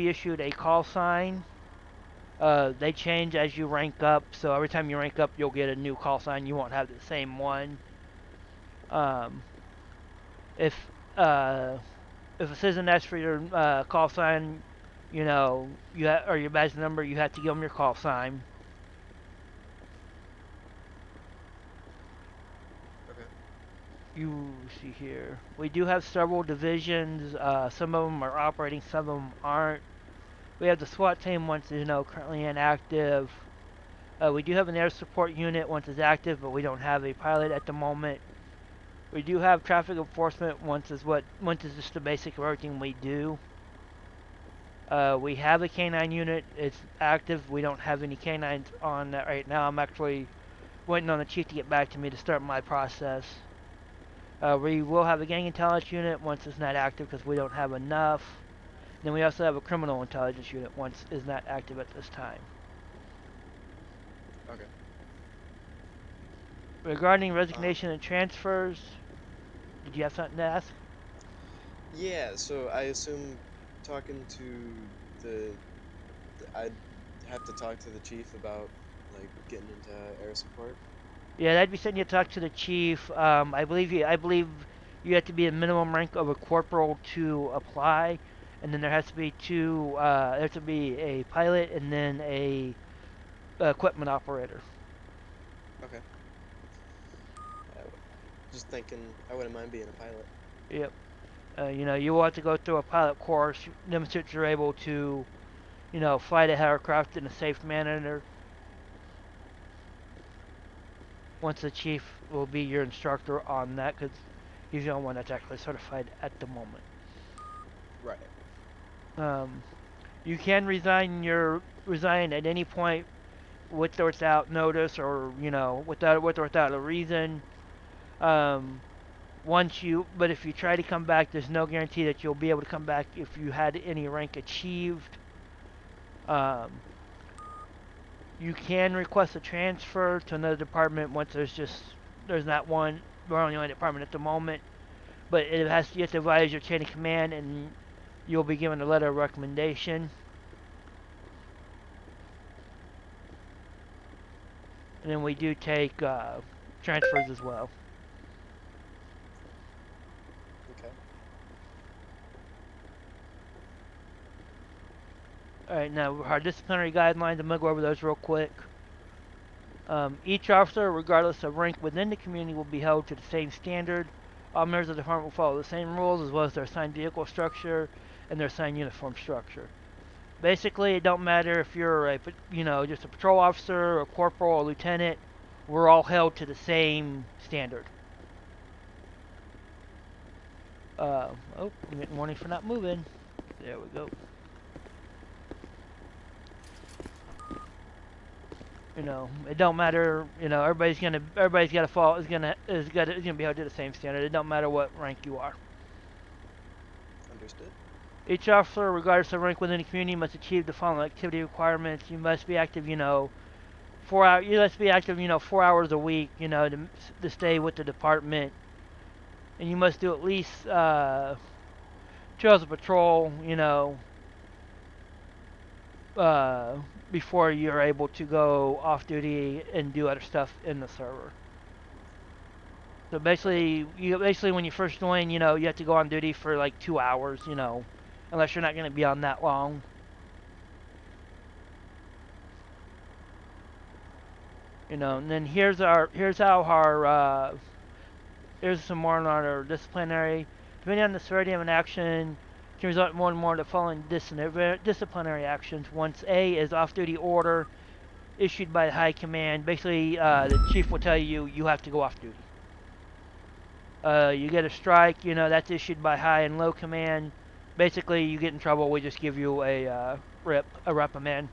issued a call sign. They change as you rank up, so every time you rank up, you'll get a new call sign. You won't have the same one. If a citizen asks for your call sign, you know, or your badge number, you have to give them your call sign. Okay. You see here, we do have several divisions. Some of them are operating, some of them aren't. We have the SWAT team once is, you know, currently inactive. We do have an air support unit once it's active, but we don't have a pilot at the moment. We do have traffic enforcement once is just the basic of everything we do. We have a canine unit. It's active. We don't have any canines on that right now. I'm actually waiting on the chief to get back to me to start my process. We will have a gang intelligence unit once it's not active because we don't have enough. Then we also have a criminal intelligence unit once it's not active at this time. Okay. Regarding resignation and transfers, did you have something to ask? Yeah, so I assume talking to I'd have to talk to the chief about, like, getting into air support. Yeah, that'd be something you talk to the chief. I believe you have to be a minimum rank of a corporal to apply, and then there has to be a pilot and then a equipment operator. Okay. Just thinking, I wouldn't mind being a pilot. Yep. You know, you will have to go through a pilot course, demonstrate you're able to, you know, fly the aircraft in a safe manner. Once the chief will be your instructor on that, because he's the only one that's actually certified at the moment. Right. You can resign at any point with or without notice, or, you know, with or without a reason. But if you try to come back, there's no guarantee that you'll be able to come back if you had any rank achieved. You can request a transfer to another department once there's not one. We're only one department at the moment, but you have to advise your chain of command, and you'll be given a letter of recommendation. And then we do take transfers as well. Okay. Alright, now our disciplinary guidelines, I'm going to go over those real quick. Each officer, regardless of rank within the community, will be held to the same standard. All members of the department will follow the same rules, as well as their assigned vehicle structure and their assigned uniform structure. Basically, it don't matter if you're just a patrol officer, a corporal, or lieutenant. We're all held to the same standard. Oh, I'm getting warning for not moving. There we go. You know, it don't matter. You know, everybody's got to follow. Is gonna be held to the same standard. It don't matter what rank you are. Understood. Each officer, regardless of rank within the community, must achieve the following activity requirements. You must be active, 4 hours. You must be active, 4 hours a week, to stay with the department, and you must do at least 2 hours of patrol, before you're able to go off duty and do other stuff in the server. So basically, when you first join, you have to go on duty for like 2 hours, unless you're not going to be on that long. You know, and then here's some more on our disciplinary. Depending on the severity of an action, can result in one or more of the following disciplinary actions. Once A is off-duty order issued by the high command. Basically, the chief will tell you you have to go off duty. You get a strike, you know, that's issued by high and low command. Basically, you get in trouble, we just give you a reprimand.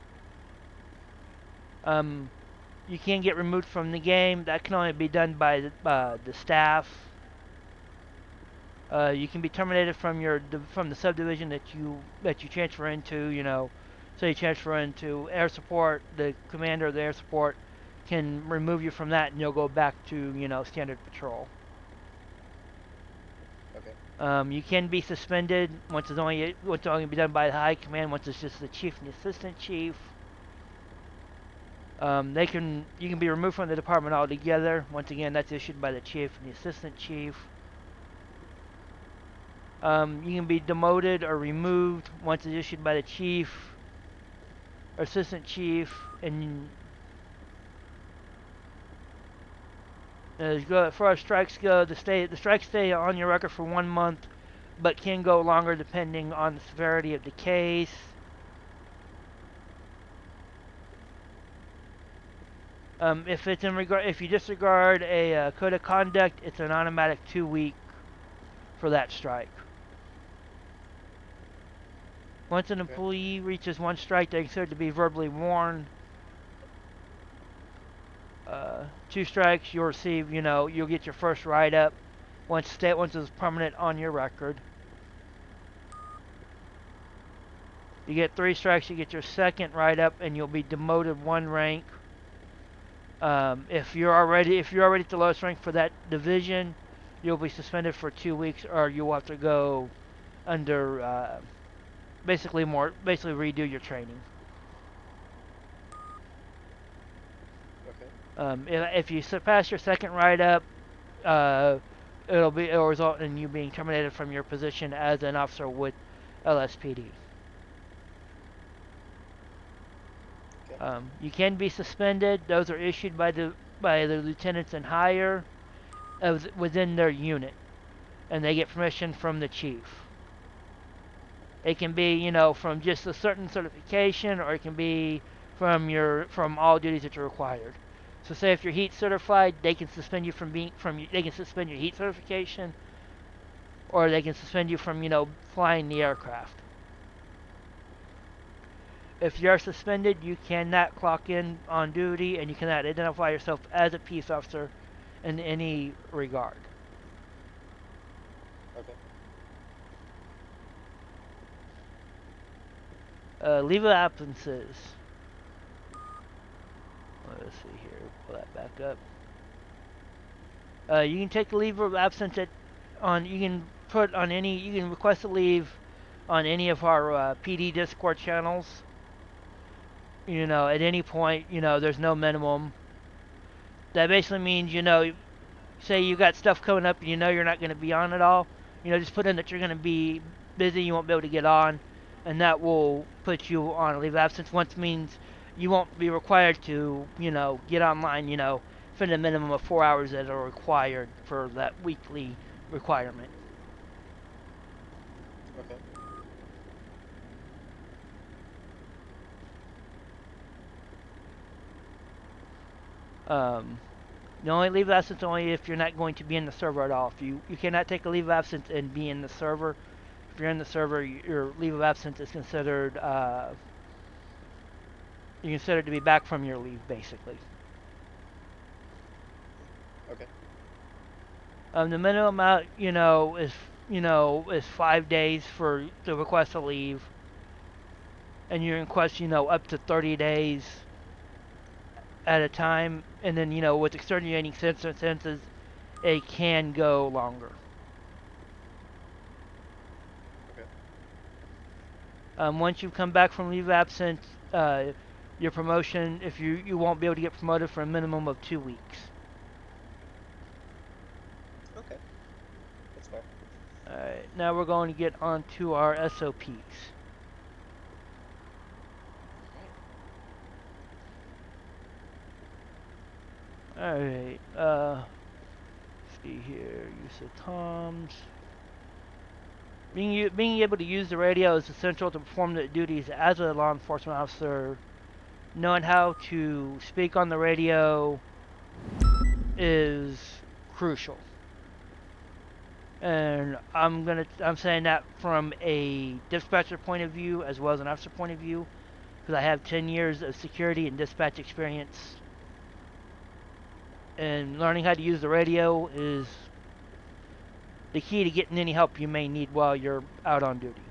You can get removed from the game. That can only be done by the staff. You can be terminated from the subdivision that you transfer into. You know, say you transfer into air support. The commander of the air support can remove you from that, and you'll go back to standard patrol. Okay. You can be suspended once it's only be done by the high command. Once it's just the chief and the assistant chief. You can be removed from the department altogether. Once again, that's issued by the chief and the assistant chief. You can be demoted or removed once it's issued by the chief or assistant chief. And as far as strikes go, the strikes stay on your record for 1 month, but can go longer depending on the severity of the case. If you disregard a code of conduct, it's an automatic 2-week for that strike. Once an employee reaches 1 strike, they're considered to be verbally warned. 2 strikes, you'll receive, you'll get your first write-up once it's permanent on your record. You get 3 strikes, you get your second write-up, and you'll be demoted 1 rank. If you're already at the lowest rank for that division, you'll be suspended for 2 weeks, or you'll have to go under basically redo your training. Okay. If you surpass your second write-up, it'll result in you being terminated from your position as an officer with LSPD. You can be suspended. Those are issued by the lieutenants and higher within their unit, and they get permission from the chief. It can be, from just a certain certification, or it can be from all duties that are required. So, say if you're heat certified, they can suspend you they can suspend your heat certification, or they can suspend you from flying the aircraft. If you're suspended, you cannot clock in on duty, and you cannot identify yourself as a peace officer in any regard. Okay. Leave of absences. Let's see here. Pull that back up. You can take a leave of absence you can request a leave on any of our PD Discord channels. At any point, there's no minimum. That basically means, say you got stuff coming up and you're not going to be on at all. Just put in that you're going to be busy, you won't be able to get on, and that will put you on a leave of absence. Once means you won't be required to, get online, for the minimum of 4 hours that are required for that weekly requirement. Okay. The only leave of absence only if you're not going to be in the server at all. If you cannot take a leave of absence and be in the server. If you're in the server, your leave of absence is considered you're considered to be back from your leave, basically. Okay. The minimum amount, is 5 days to request a leave, and you request, up to 30 days at a time, and then with extenuating circumstances, it can go longer. Okay. Once you come back from leave of absence, your promotion, if you won't be able to get promoted for a minimum of 2 weeks. Okay. That's fair. Alright, now we're going to get on to our SOPs. Alright, see here, use of comms. Being able to use the radio is essential to perform the duties as a law enforcement officer. Knowing how to speak on the radio is crucial. And I'm saying that from a dispatcher point of view as well as an officer point of view, because I have 10 years of security and dispatch experience. And learning how to use the radio is the key to getting any help you may need while you're out on duty.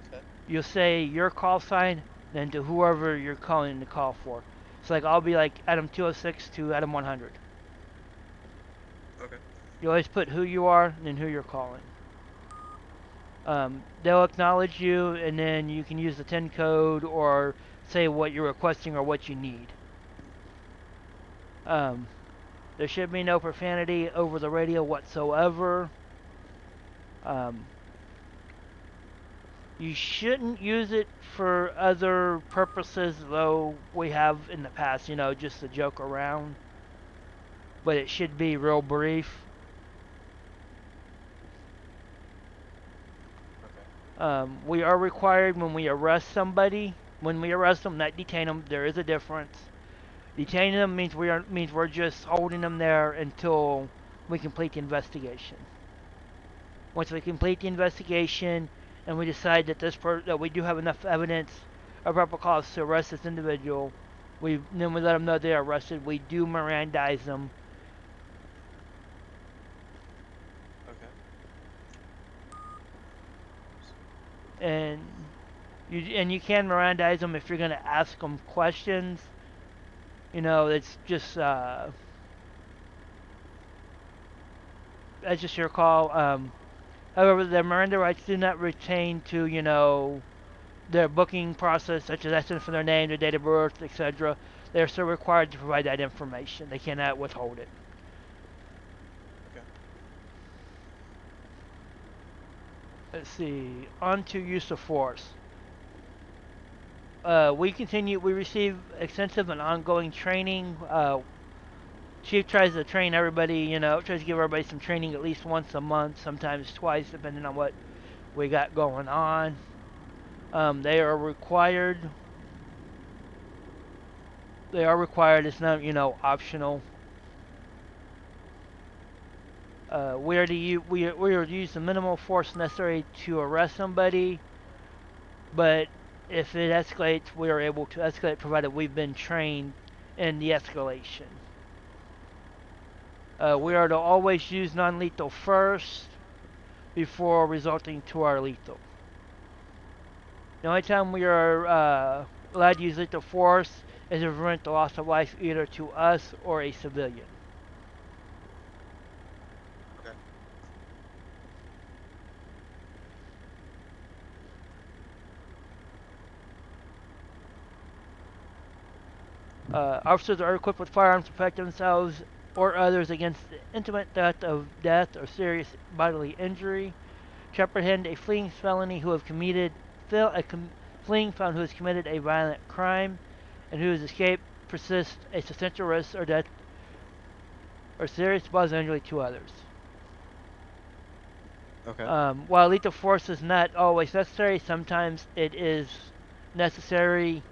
Okay. You'll say your call sign, then to whoever you're calling the call for. So like I'll be like Adam 206 to Adam 100. Okay. You always put who you are and then who you're calling. They'll acknowledge you, and then you can use the 10 code or say what you're requesting or what you need. There should be no profanity over the radio whatsoever. You shouldn't use it for other purposes, though we have in the past, you know, just to joke around. But it should be real brief. Okay. We are required when we arrest somebody, when we arrest them, not detain them, there is a difference. Detaining them means we're just holding them there until we complete the investigation. Once we complete the investigation and we decide that that we do have enough evidence or proper cause to arrest this individual, then we let them know they are arrested. We do Mirandize them. Okay. And you can Mirandize them if you're going to ask them questions. You know, it's just that's just your call. However, their Miranda rights do not retain to, you know, their booking process, such as asking for their name, their date of birth, etc. They're still required to provide that information. They cannot withhold it. Okay. Let's see. On to use of force. We receive extensive and ongoing training. Chief tries to train everybody, you know, tries to give everybody some training at least once a month, sometimes twice, depending on what we got going on. They are required. It's not, you know, optional. We are to use the minimal force necessary to arrest somebody, but if it escalates, we are able to escalate provided we've been trained in the escalation. We are to always use non-lethal first before resorting to our lethal. The only time we are allowed to use lethal force is to prevent the loss of life either to us or a civilian. Officers are equipped with firearms to protect themselves or others against intimate threat of death or serious bodily injury. To apprehend a fleeing felon who has committed a violent crime and who has escaped persists a substantial risk or death or serious bodily injury to others. Okay. While lethal force is not always necessary, sometimes it is necessary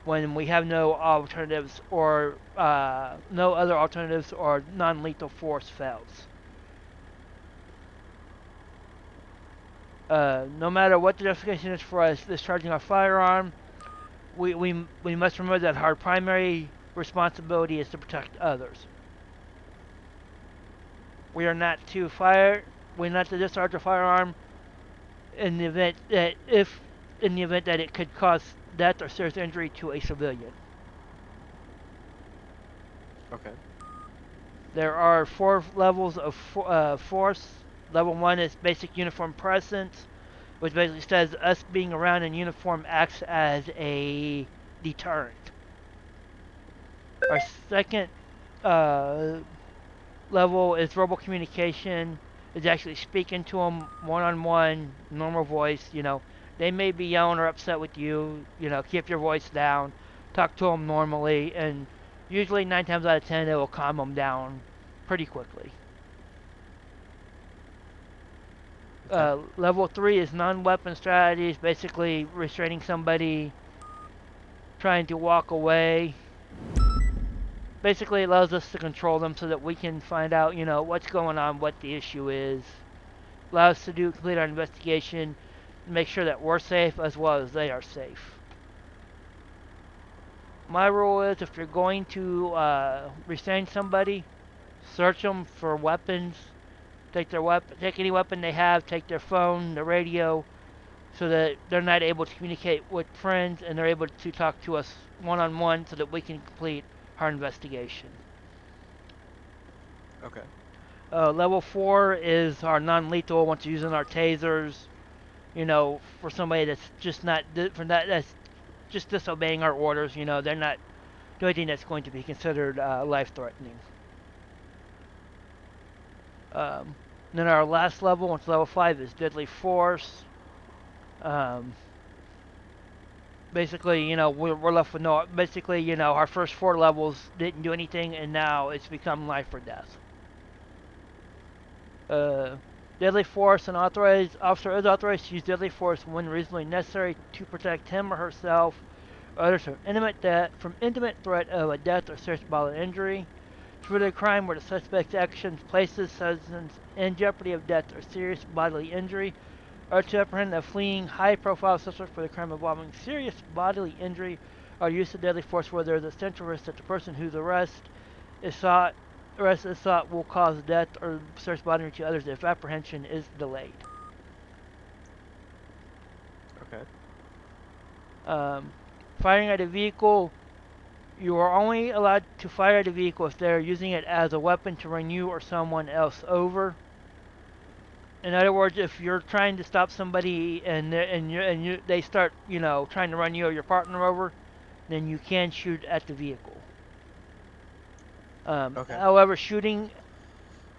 when we have no alternatives or no other alternatives or non-lethal force fails. No matter what the justification is for us discharging our firearm, we must remember that our primary responsibility is to protect others. We are not to discharge a firearm in the event that it could cause death or serious injury to a civilian. Okay. There are 4 levels of force. Level 1 is basic uniform presence, which basically says us being around in uniform acts as a deterrent. Our second level is verbal communication. It's actually speaking to them one-on-one, normal voice, you know. They may be yelling or upset with you, you know, keep your voice down. talk to them normally, and usually 9 times out of 10 it will calm them down pretty quickly. Level 3 is non-weapon strategies, basically restraining somebody, trying to walk away. Basically it allows us to control them so that we can find out, what's going on, what the issue is. Allows us to complete our investigation, make sure that we're safe as well as they are safe. My rule is if you're going to restrain somebody, search them for weapons. Take any weapon they have, take their phone, their radio, so that they're not able to communicate with friends and they're able to talk to us one-on-one so that we can complete our investigation. Okay. Level 4 is our non-lethal, once using our tasers, for somebody that's just that's just disobeying our orders, they're not doing anything that's going to be considered life-threatening. Then our last level, which is level 5, is deadly force. Basically, we're left with no. Basically, our first 4 levels didn't do anything, and now it's become life or death. Deadly force, an officer is authorized to use deadly force when reasonably necessary to protect him or herself or others from intimate threat of a death or serious bodily injury. For the crime where the suspect's actions places citizens in jeopardy of death or serious bodily injury, or to apprehend a fleeing high-profile suspect for the crime involving serious bodily injury or use of deadly force where there is a central risk that the person whose arrest is sought will cause death or serious bodily injury to others if apprehension is delayed. Okay. Firing at a vehicle. You are only allowed to fire at a vehicle if they're using it as a weapon to run you or someone else over. In other words, if you're trying to stop somebody and they start, trying to run you or your partner over, then you can shoot at the vehicle. Okay. However, shooting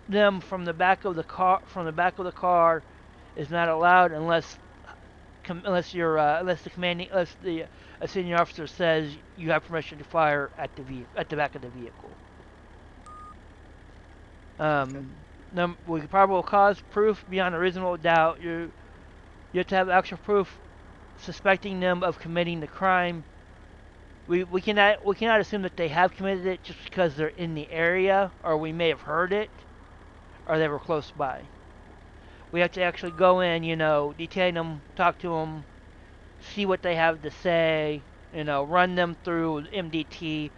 them from the back of the car is not allowed unless a senior officer says you have permission to fire at the back of the vehicle. With probable cause proof beyond a reasonable doubt, you have to have actual proof suspecting them of committing the crime. We cannot assume that they have committed it just because they're in the area, or we may have heard it, or they were close by. We have to actually go in, detain them, talk to them, see what they have to say, run them through MDT,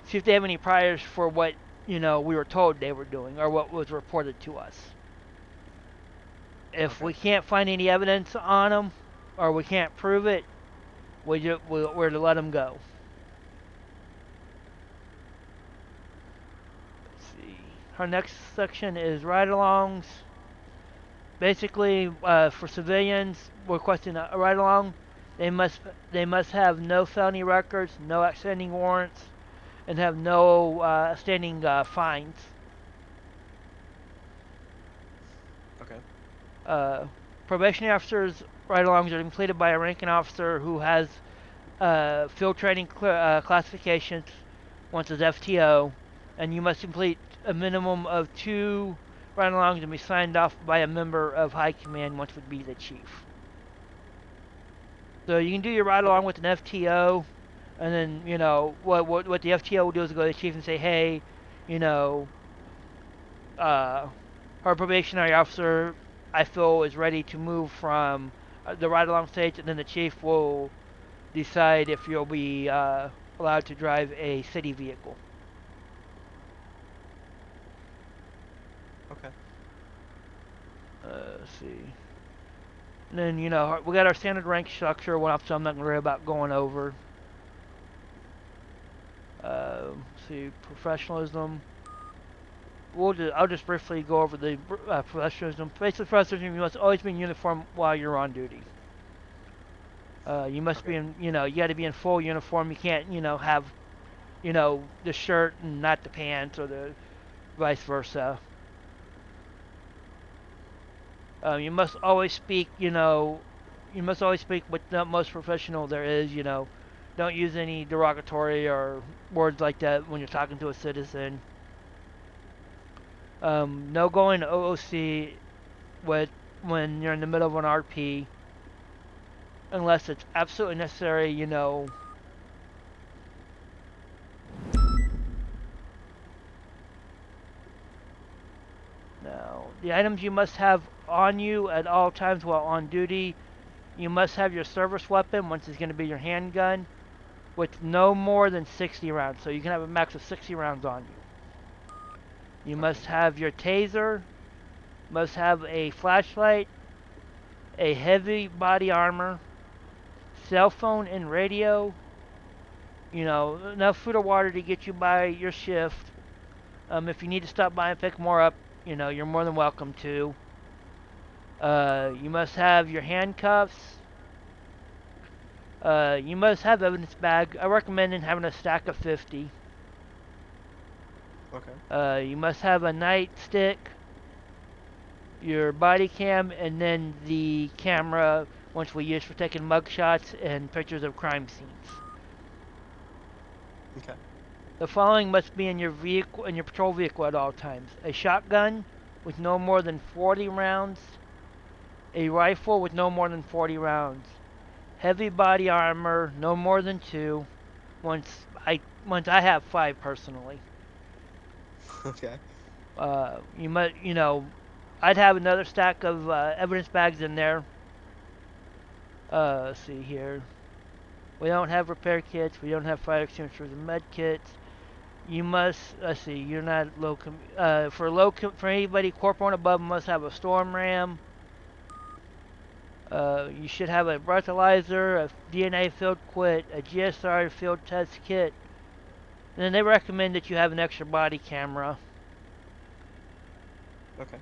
see if they have any priors for what, we were told they were doing or what was reported to us. If we can't find any evidence on them or we can't prove it, we're to let them go. Let's see. Our next section is ride-alongs. Basically, for civilians requesting a ride-along, they must have no felony records, no outstanding warrants, and have no standing fines. Okay. Probationary officers' ride-alongs are completed by a ranking officer who has field training classifications, once as FTO, and you must complete a minimum of 2 ride-alongs and be signed off by a member of high command, once would be the chief. So you can do your ride-along with an FTO, and then, what the FTO will do is go to the chief and say, hey, our probationary officer, I feel, is ready to move from the ride-along stage, and then the chief will decide if you'll be allowed to drive a city vehicle. Okay. Let's see. And then, we got our standard rank structure, one officer I'm not going to worry about going over. Let's see, professionalism. I'll just briefly go over the professionalism. Basically, professionalism, you must always be in uniform while you're on duty. You must be in, you got to be in full uniform. You can't, have, the shirt and not the pants, or the vice versa. You must always speak, with the most professional there is, Don't use any derogatory or words like that when you're talking to a citizen. No going to OOC when you're in the middle of an RP, unless it's absolutely necessary, you know. Now, the items you must have on you at all times while on duty. You must have your service weapon, which is going to be your handgun, with no more than 60 rounds. So you can have a max of 60 rounds on you. You must have your taser, must have a flashlight, a heavy body armor, cell phone and radio, you know, enough food or water to get you by your shift. If you need to stop by and pick more up, you know, you're more than welcome to. You must have your handcuffs. You must have evidence bag. I recommend having a stack of 50. Okay. You must have a nightstick, your body cam, and then the camera, which we use for taking mugshots and pictures of crime scenes. Okay. The following must be in your vehicle, in your patrol vehicle at all times: a shotgun with no more than 40 rounds, a rifle with no more than 40 rounds, heavy body armor, no more than 2. Once I have 5 personally. Okay. You must, you know, I'd have another stack of evidence bags in there. Let's see here. We don't have repair kits. We don't have fire extinguishers and med kits. You must, let's see, you're not low, for anybody corporal and above, must have a storm ram. You should have a breathalyzer, a DNA field kit, a GSR field test kit. And then they recommend that you have an extra body camera. Okay.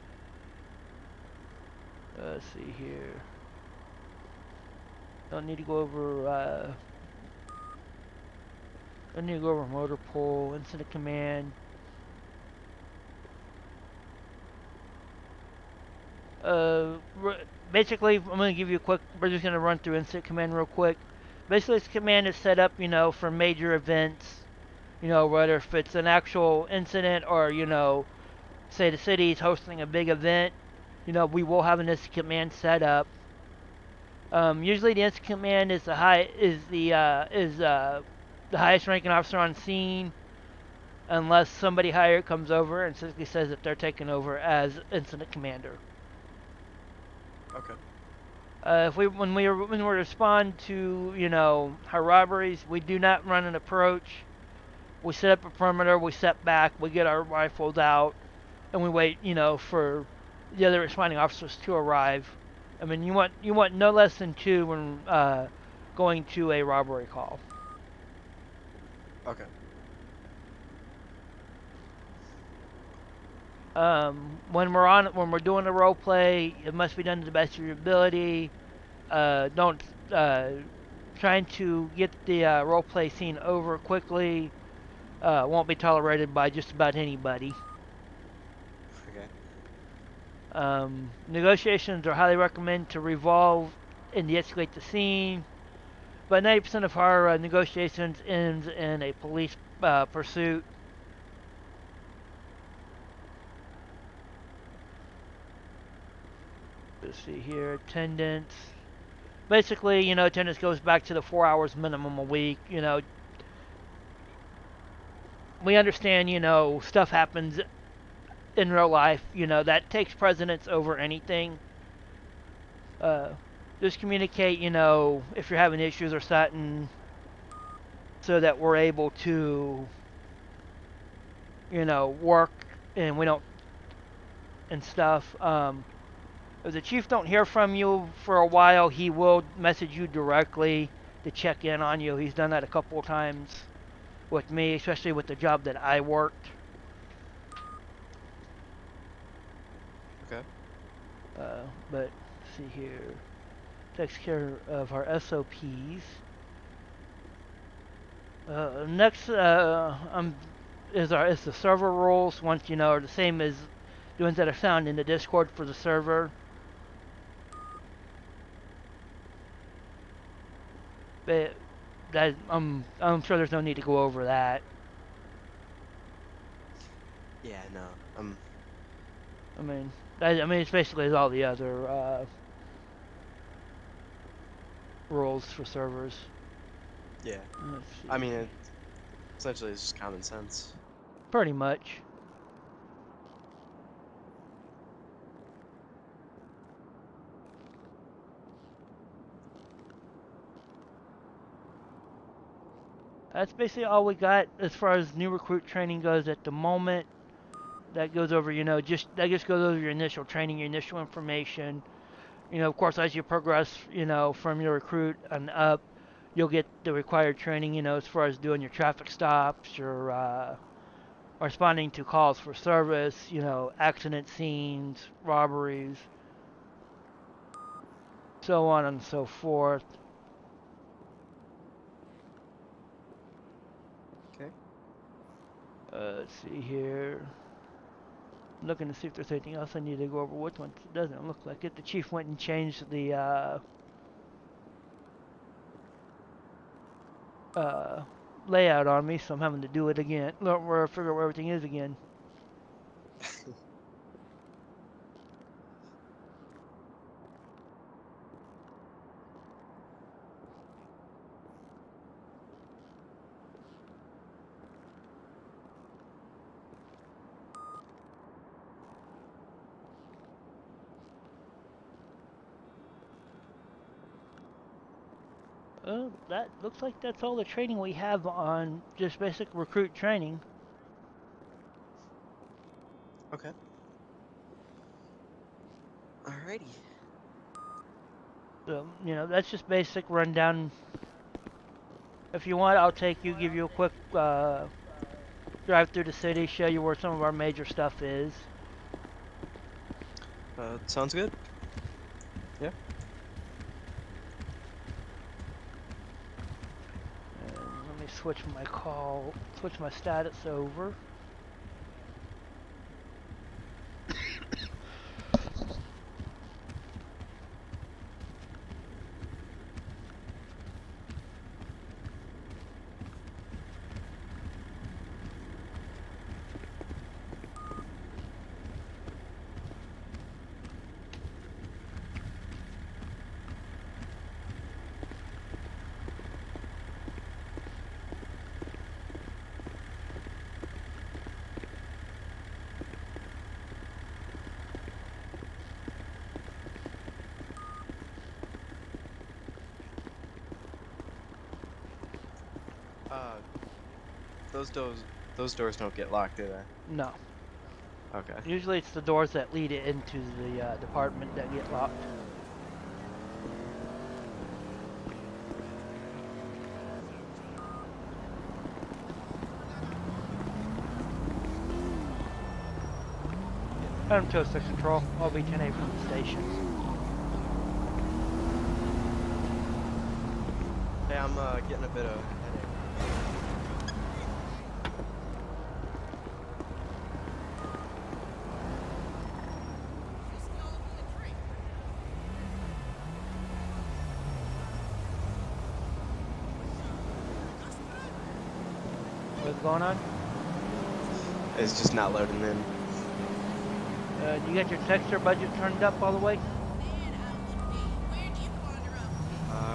Let's see here. Don't need to go over, don't need to go over motor pool, incident command. Basically, I'm going to give you a quick, we're just going to run through incident command real quick. Basically, this command is set up, you know, for major events. You know, whether if it's an actual incident or, you know, say the city is hosting a big event, you know, we will have an incident command set up. Usually the incident command is the highest ranking officer on scene, unless somebody higher comes over and simply says that they're taking over as incident commander. Okay. When we respond to, you know, high robberies, we do not run an approach. We set up a perimeter, we step back, we get our rifles out, and we wait, you know, for the other responding officers to arrive. I mean, you want no less than 2 when going to a robbery call. Okay. When we're doing a role play, it must be done to the best of your ability. Don't trying to get the role play scene over quickly won't be tolerated by just about anybody. Okay. Negotiations are highly recommended to revolve and de-escalate the scene, but 90% of our negotiations ends in a police pursuit. Let's see here, attendance. Basically, you know, attendance goes back to the 4 hours minimum a week. You know, we understand, you know, stuff happens in real life. You know, that takes precedence over anything. Just communicate, you know, if you're having issues or something, so that we're able to, you know, work and we don't, and stuff. If the chief don't hear from you for a while, he will message you directly to check in on you. He's done that a couple of times with me, especially with the job that I worked. Okay. But let's see here. Takes care of our SOPs. Next is the server rules. Once you know, are the same as the ones that are found in the Discord for the server. that I'm sure there's no need to go over that. Yeah, no. I mean, it's basically as all the other rules for servers. Yeah. Let's see. I mean, essentially, it's just common sense. Pretty much. That's basically all we got as far as new recruit training goes at the moment. That goes over, that just goes over your initial training, your initial information. Of course, as you progress, from your recruit and up, you'll get the required training, as far as doing your traffic stops, your responding to calls for service, accident scenes, robberies, so on and so forth. Okay. Let's see here. I'm looking to see if there's anything else I need to go over with once. It doesn't look like it. The chief went and changed the layout on me, so I'm having to do it again. Figure out where everything is again. That looks like that's all the training we have on just basic recruit training. Okay. Alrighty. So, that's just basic rundown. If you want, I'll give you a quick drive through the city, show you where some of our major stuff is. Sounds good. Yeah. Let me switch my status over. Those doors don't get locked, do they? No. Okay. Usually it's the doors that lead it into the department that get locked. Adam Toast to Control. I'll be 10A from the station. Hey, I'm getting a bit of headache. What's going on? It's just not loading in. You got your texture budget turned up all the way?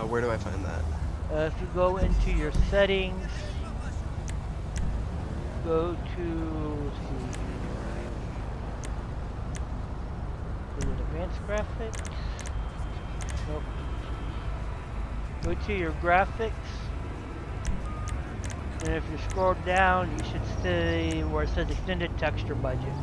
Where do I find that? If you go into your settings, go to, let's see, is it advanced graphics? Nope. Go to your graphics, and if you scroll down, you should see where it says extended texture budget.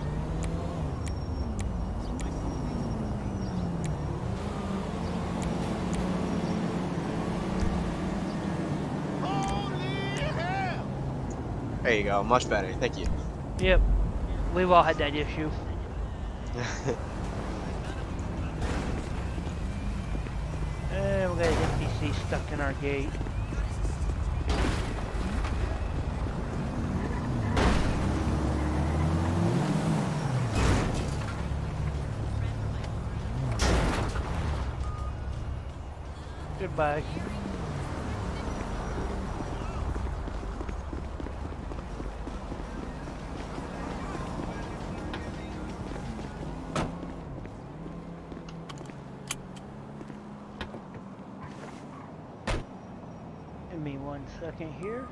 There you go, much better, thank you. Yep, we've all had that issue. And we got an NPC stuck in our gate. Goodbye. 1 second here.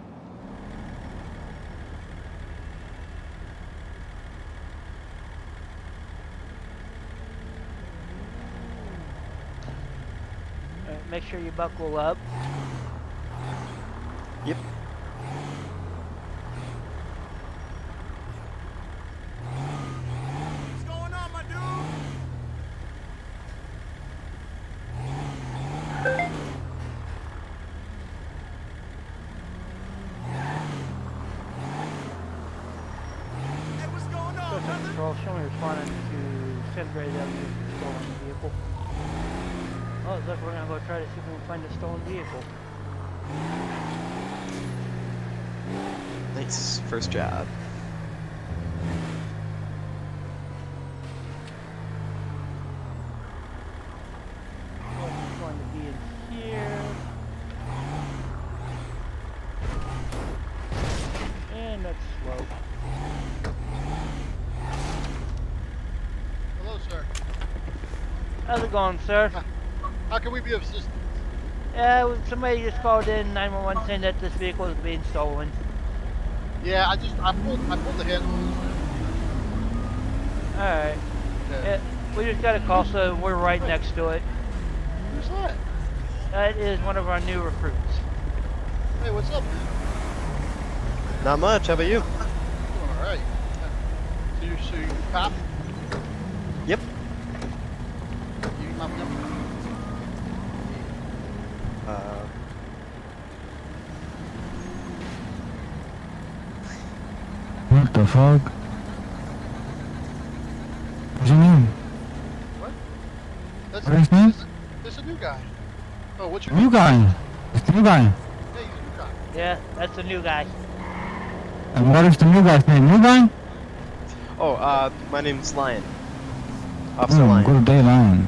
Alright, make sure you buckle up. Yep. What's going on, my dude? Hey, what's going on, Social brother? Control, show me responding to 7th grade Avenue stolen vehicle. Oh, look, we're gonna go try to see if we can find a stolen vehicle. Nice. First job. Oh, it's going to be in here. And that's slow. Hello, sir. How's it going, sir? How can we be of assistance? Somebody just called in 911 saying that this vehicle is being stolen. Yeah, I pulled the handle. Alright. Yeah. We just got a call, so we're right next to it. Who's that? That is one of our new recruits. Hey, what's up, man? Not much. How about you? Doing all right. So you cop? Yep. You need my number? What the fuck? What's your name? What? What's his name? This is a new guy. Oh, what's your New guy. It's the new guy. Hey, he's a new guy. Yeah, that's the new guy. And what is the new guy's name? New guy? Oh, my name's Lion. Officer Lion. Good day, Lion.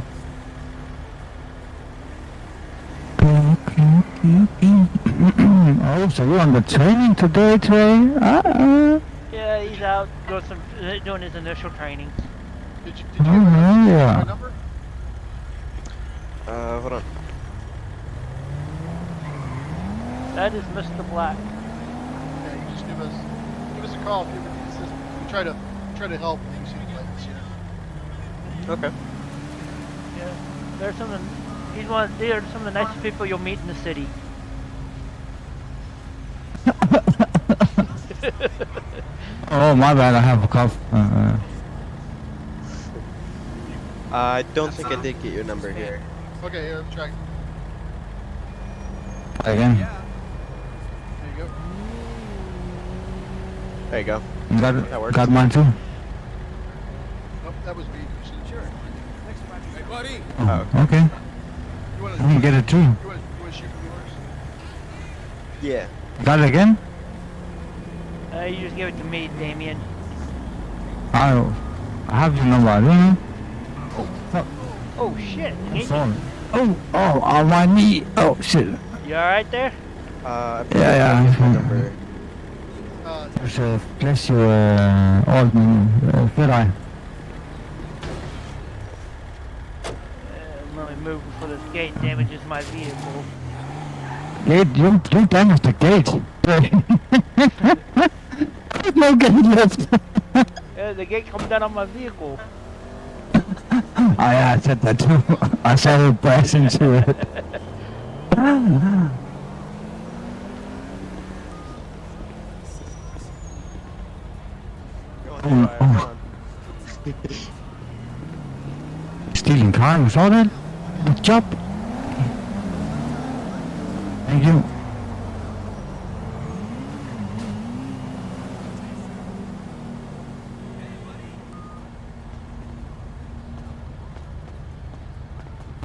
Okay. Oh, so you're on the training today, Trey? Yeah, he's out doing his initial training. Did you Oh, my yeah. number? Hold on. That is Mr. Black. Yeah, you just give us a call if you ever need assistance. We try to help things you like this year. Okay. Yeah, there's some of they are some of the nicest people you'll meet in the city. Oh, my bad. I have a cough. I don't think I did get your number here. Okay, here, try. Again. There you go. There you go. Got, That works. got mine too. Nope, that was me. Sure. Hey, buddy. Oh, okay. You wanna, I can get it too. You wanna shoot from yours? Yeah. Got it again? You just give it to me, Damien. I have your number. I don't know. Oh shit! I'm sorry. Oh, on my knee. Oh shit. You alright there? Yeah. My number. There's bless you, old man, Jedi. Let me move before this gate damages my vehicle. Gate, you damaged the gate. There's no gate left. Yeah, the gate comes down on my vehicle. I said that too. I saw it brass into it. Stealing cars, all that? Good job. Thank you.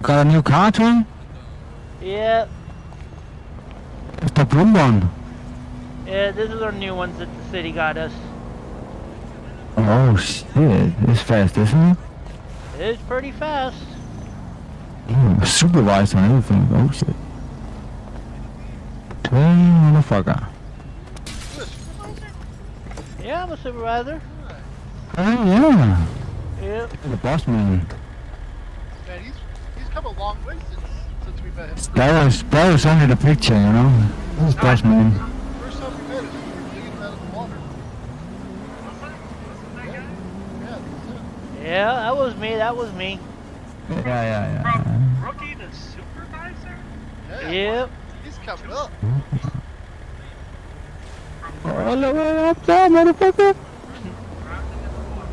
Got a new car, Trey? Yeah, It's the blue one. yeah, this is our new ones that the city got us. Oh shit, it's fast, isn't it? It's pretty fast. Supervised on everything. Oh shit. Trey, motherfucker. Yeah, I'm a supervisor. Oh yeah. Yep. The boss man. Man, he's come a long way since since we met him. That was only the picture, you know. That's man. First time we met is when we were digging him out of the water. Yeah, that was me. That was me. Yeah. From rookie to supervisor? Yeah. Yep. He's coming up. All the way up there, motherfucker.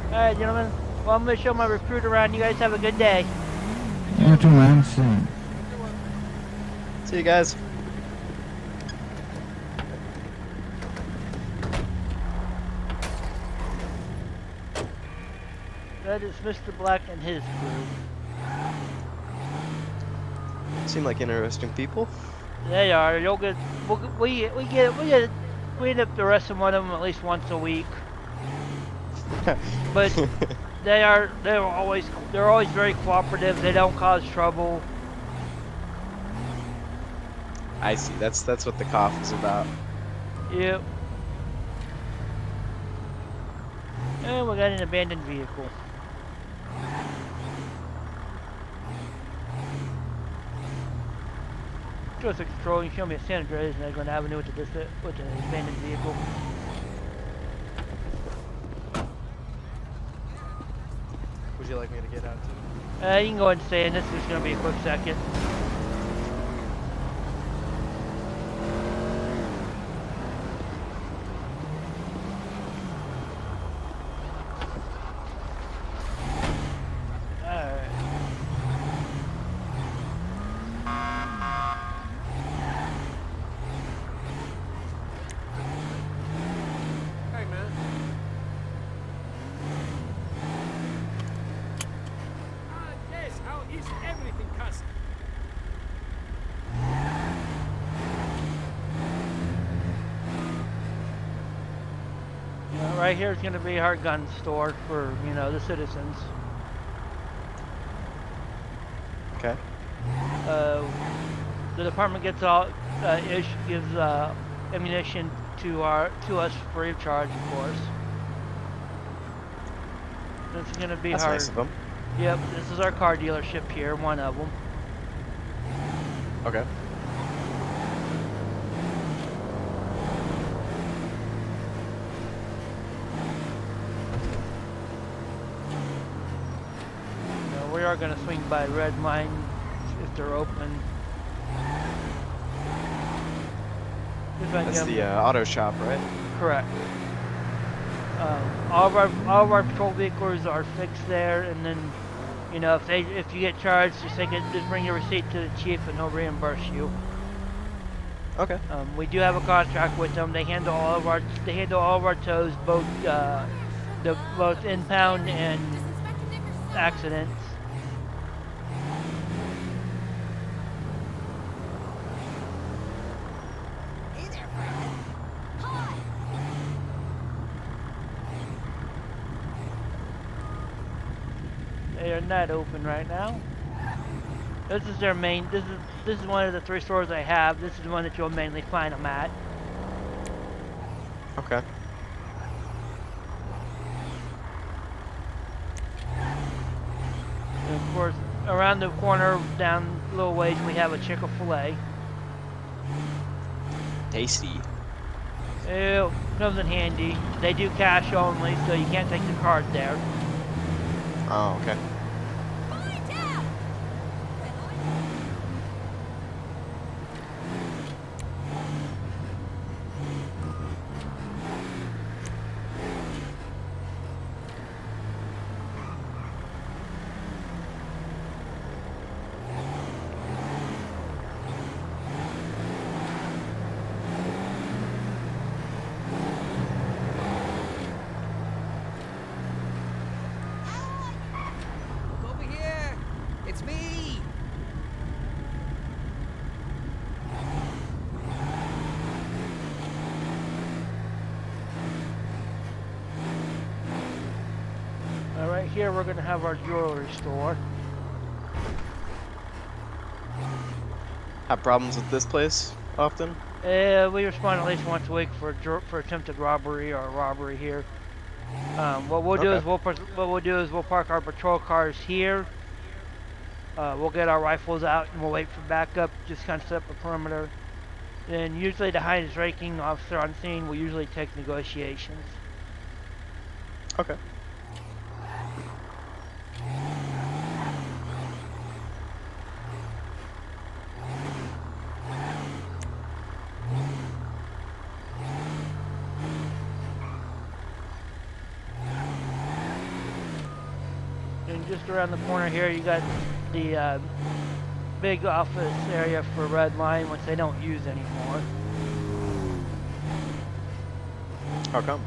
Alright, gentlemen. Well, I'm going to show my recruit around. You guys have a good day. You too, man. See. See you guys. That is Mr. Black and his crew. Seem like interesting people. They are. You'll get. We end up arresting one of them at least once a week. But they're always very cooperative. They don't cause trouble. I see. That's what the cough is about. Yep. And we got an abandoned vehicle. Just control. You show me a San Andreas and Edgeland Avenue with the abandoned vehicle. Would you like me to get out too? You can go ahead and stay in. This is going to be a quick second. Hey, man. Yes, how is everything custom? Right here is going to be our gun store for, the citizens. Okay. The department gives ammunition to us free of charge, of course. This is going to be That's our. nice of them. Yep, this is our car dealership here, one of them. Okay. We are going to swing by Redline if they're open. That's the auto shop, right? Correct. All of our patrol vehicles are fixed there, and then, if you get charged, just bring your receipt to the chief, and he'll reimburse you. Okay. We do have a contract with them. They handle all of our tows, both impound and accidents. They are not open right now. This is their main. This is one of the 3 stores I have. This is the one that you'll mainly find them at. Okay. And of course, around the corner, down a little ways, we have a Chick-fil-A. Tasty. It comes in handy. They do cash only, so you can't take the card there. Oh, okay. Look over here. It's me. Right here, we're going to have our jewelry store. Have problems with this place often? We respond at least once a week for attempted robbery or robbery here. What we'll do is we'll park our patrol cars here, We'll get our rifles out and we'll wait for backup, just kind of set up a perimeter. Then usually the highest ranking officer on scene will usually take negotiations. Okay. And just around the corner here, you got the big office area for Redline, which they don't use anymore. How come?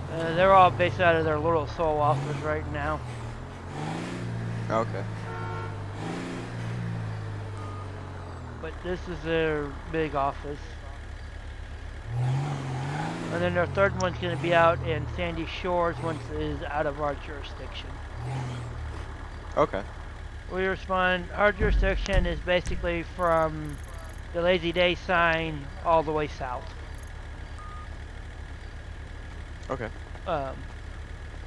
They're all based out of their little sole office right now. Okay. But this is their big office. And then their third one's going to be out in Sandy Shores, once it is out of our jurisdiction. Okay. We respond, our jurisdiction is basically from the Lazy Day sign all the way south. Okay.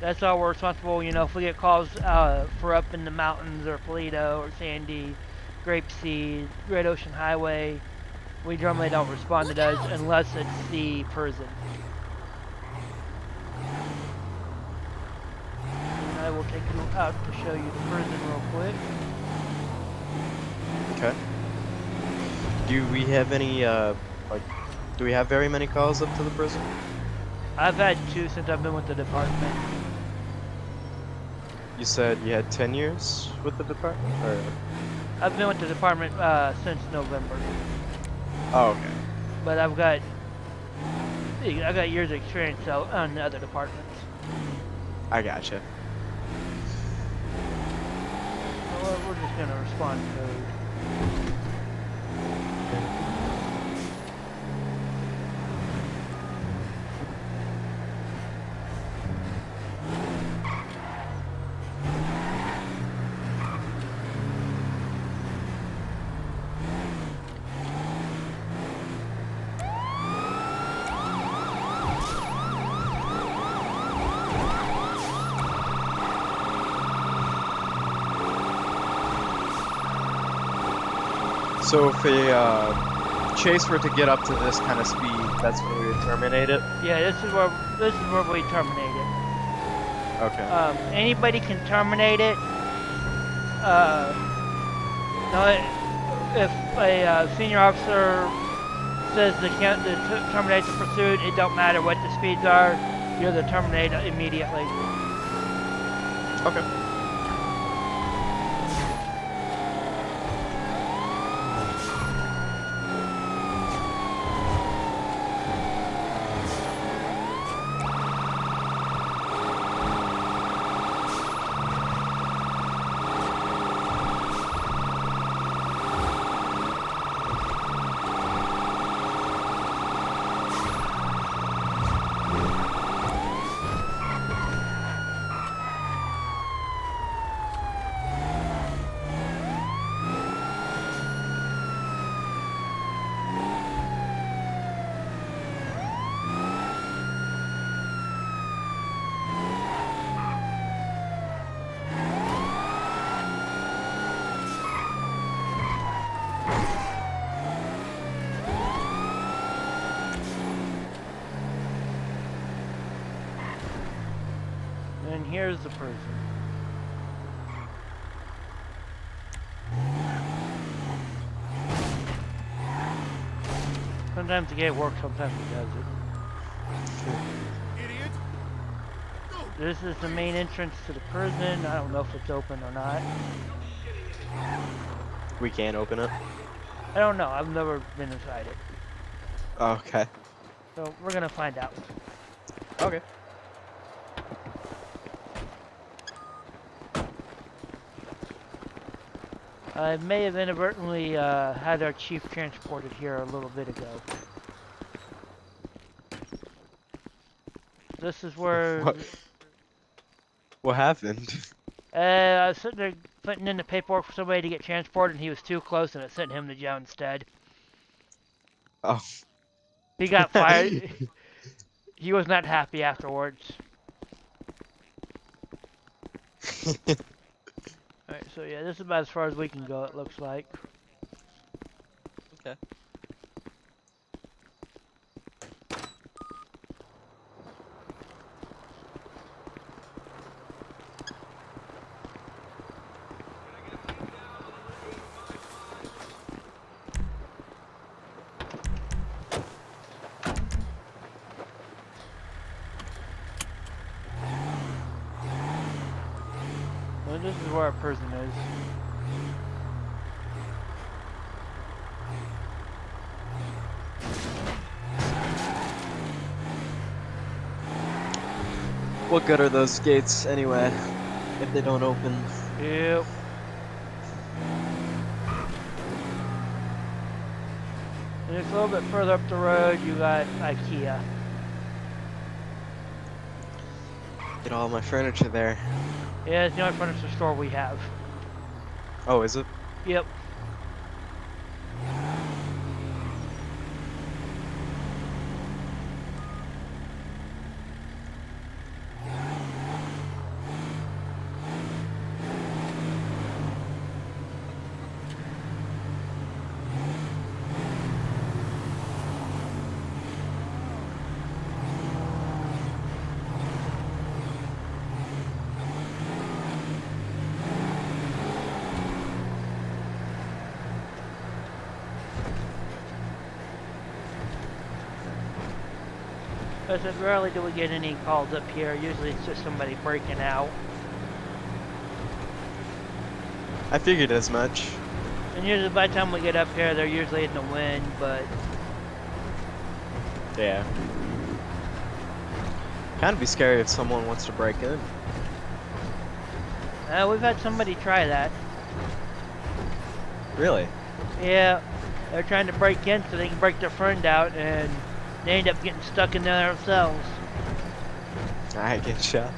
That's all we're responsible, you know, if we get calls for up in the mountains or Toledo or Sandy, Grapeseed, Great Ocean Highway, we normally don't respond to those unless it's the prison. And I will take you out to show you the prison real quick. Okay. Do we have any, do we have very many calls up to the prison? I've had 2 since I've been with the department. You said you had 10 years with the department, or? I've been with the department since November. Oh, okay. But I've got years of experience on the other departments. I gotcha. So we're just gonna respond code. So if a chase were to get up to this kind of speed, that's when we would terminate it? Yeah, this is where we terminate it. Okay. Anybody can terminate it. If a senior officer says they can't terminate the pursuit, it don't matter what the speeds are. You're the terminate immediately. Okay. And here's the prison. Sometimes the gate works, sometimes it doesn't. This is the main entrance to the prison. I don't know if it's open or not. We can't open it? I don't know. I've never been inside it. Okay. So we're gonna find out. Okay. I may have inadvertently had our chief transported here a little bit ago. This is where... What happened? I was sitting there putting in the paperwork for somebody to get transported, and he was too close, and it sent him to jail instead. Oh. He got fired. He was not happy afterwards. Alright, so So yeah, this is about as far as we can go, it looks like. Okay. Well, this is where our prison is. What good are those gates anyway, if they don't open? Yep. And it's a little bit further up the road, you got IKEA. Get all my furniture there. Yeah, it's the only furniture store we have. Oh, is it? Yep. I said, rarely do we get any calls up here. Usually it's just somebody breaking out. I figured as much. And usually by the time we get up here, they're usually in the wind, but... Yeah. Kind of be scary if someone wants to break in. We've had somebody try that. Really? Yeah. They're trying to break in so they can break their friend out, and they end up getting stuck in there themselves. I get shot.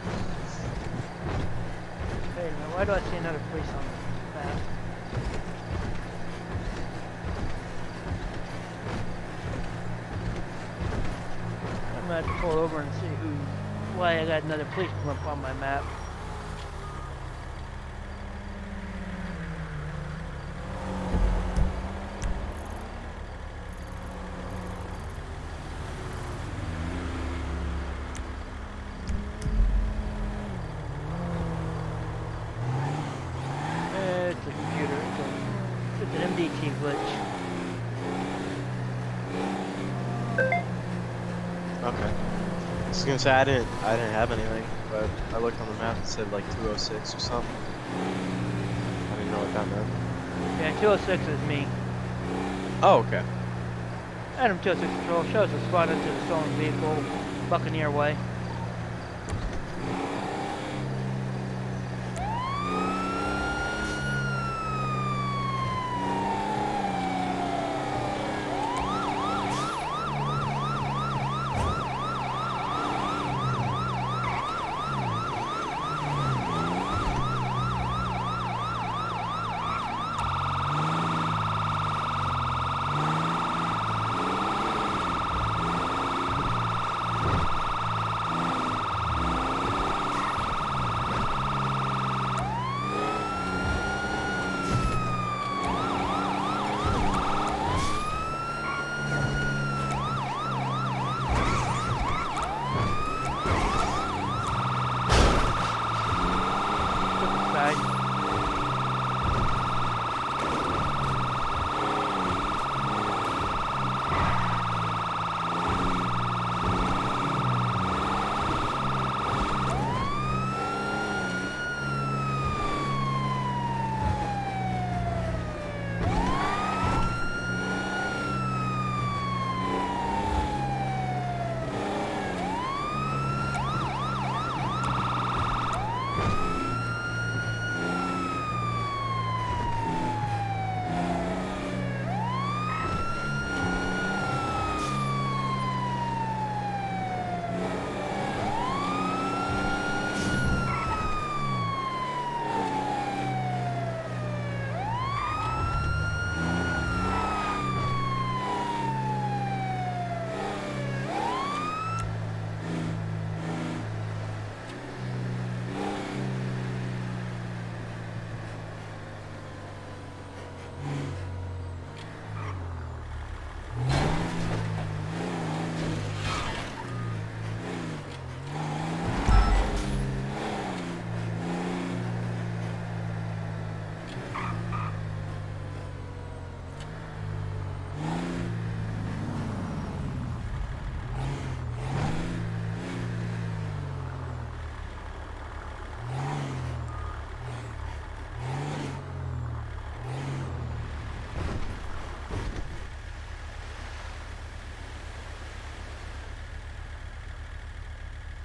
Wait a minute, why do I see another police on the map? I'm gonna have to pull over and see why I got another police come up on my map. It's a computer. It's an MDT glitch. Okay. I was gonna say I didn't have anything, but I looked on the map and said like 206 or something. I didn't know what that meant. Yeah, 206 is me. Oh, okay. Adam 206 Patrol shows us spotted to the stolen vehicle, Buccaneer Way.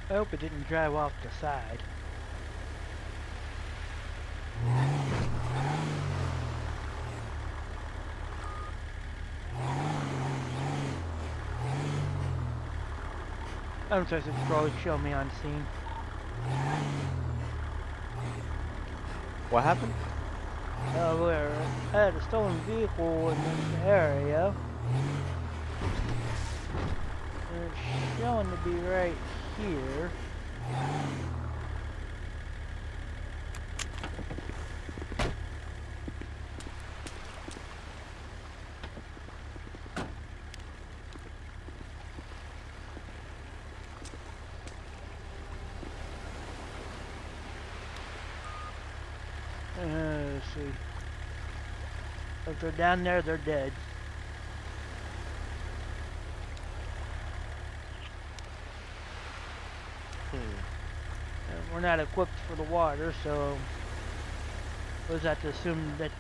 I hope it didn't drive off the side. I'm supposed to probably show me on scene. What happened? Where I had a stolen vehicle in this area. And it's showing to be right here. Let's see. If they're down there, they're dead. And we're not equipped for the water, so we'll just have to assume that.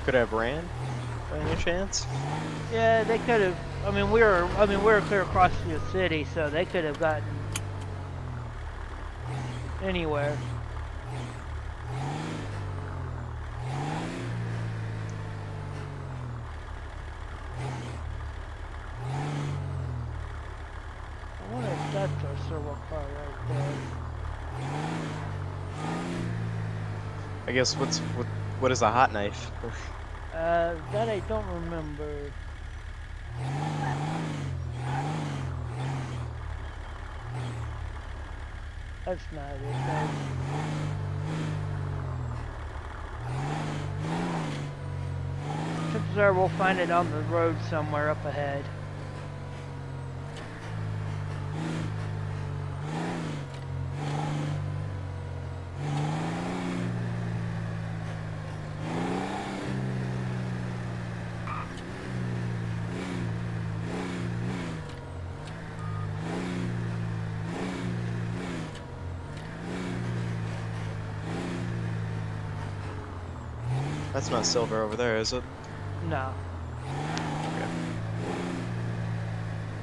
Could I have ran by any chance? Yeah, they could have. We were clear across the city, so they could have gotten anywhere. I wonder if that's our servo car right there. I guess what is a hot knife? That I don't remember. That's not it, though. Chances are we'll find it on the road somewhere up ahead. That's not silver over there, is it? No. Okay.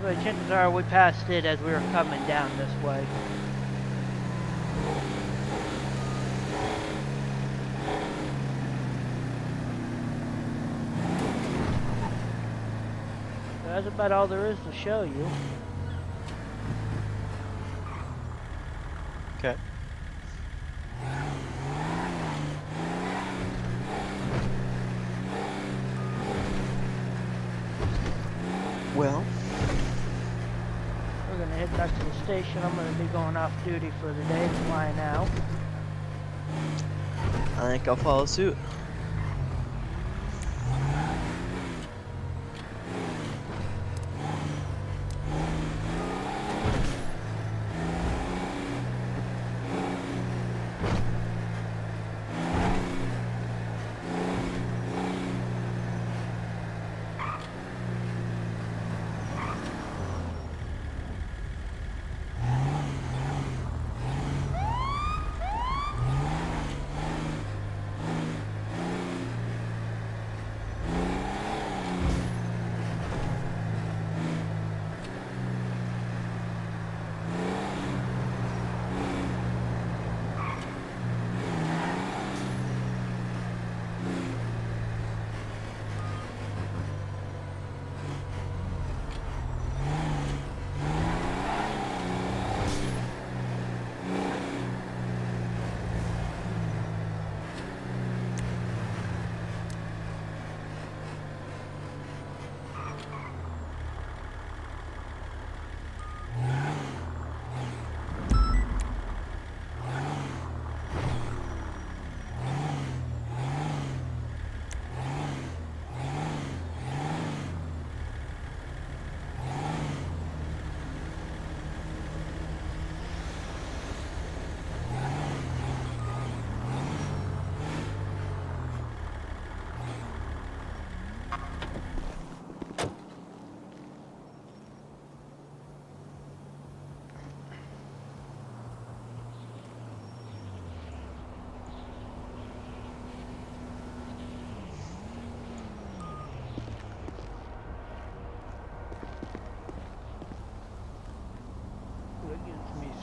But chances are we passed it as we were coming down this way. That's about all there is to show you. Okay. Well, we're gonna head back to the station. I'm gonna be going off duty for the day, flying out. I think I'll follow suit.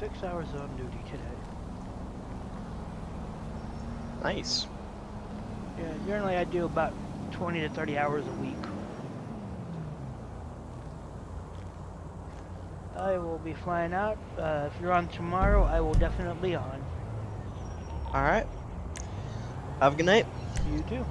6 hours on duty today. Nice. Yeah, generally I do about 20 to 30 hours a week. I will be flying out. If you're on tomorrow, I will definitely on. Alright. Have a good night. You too.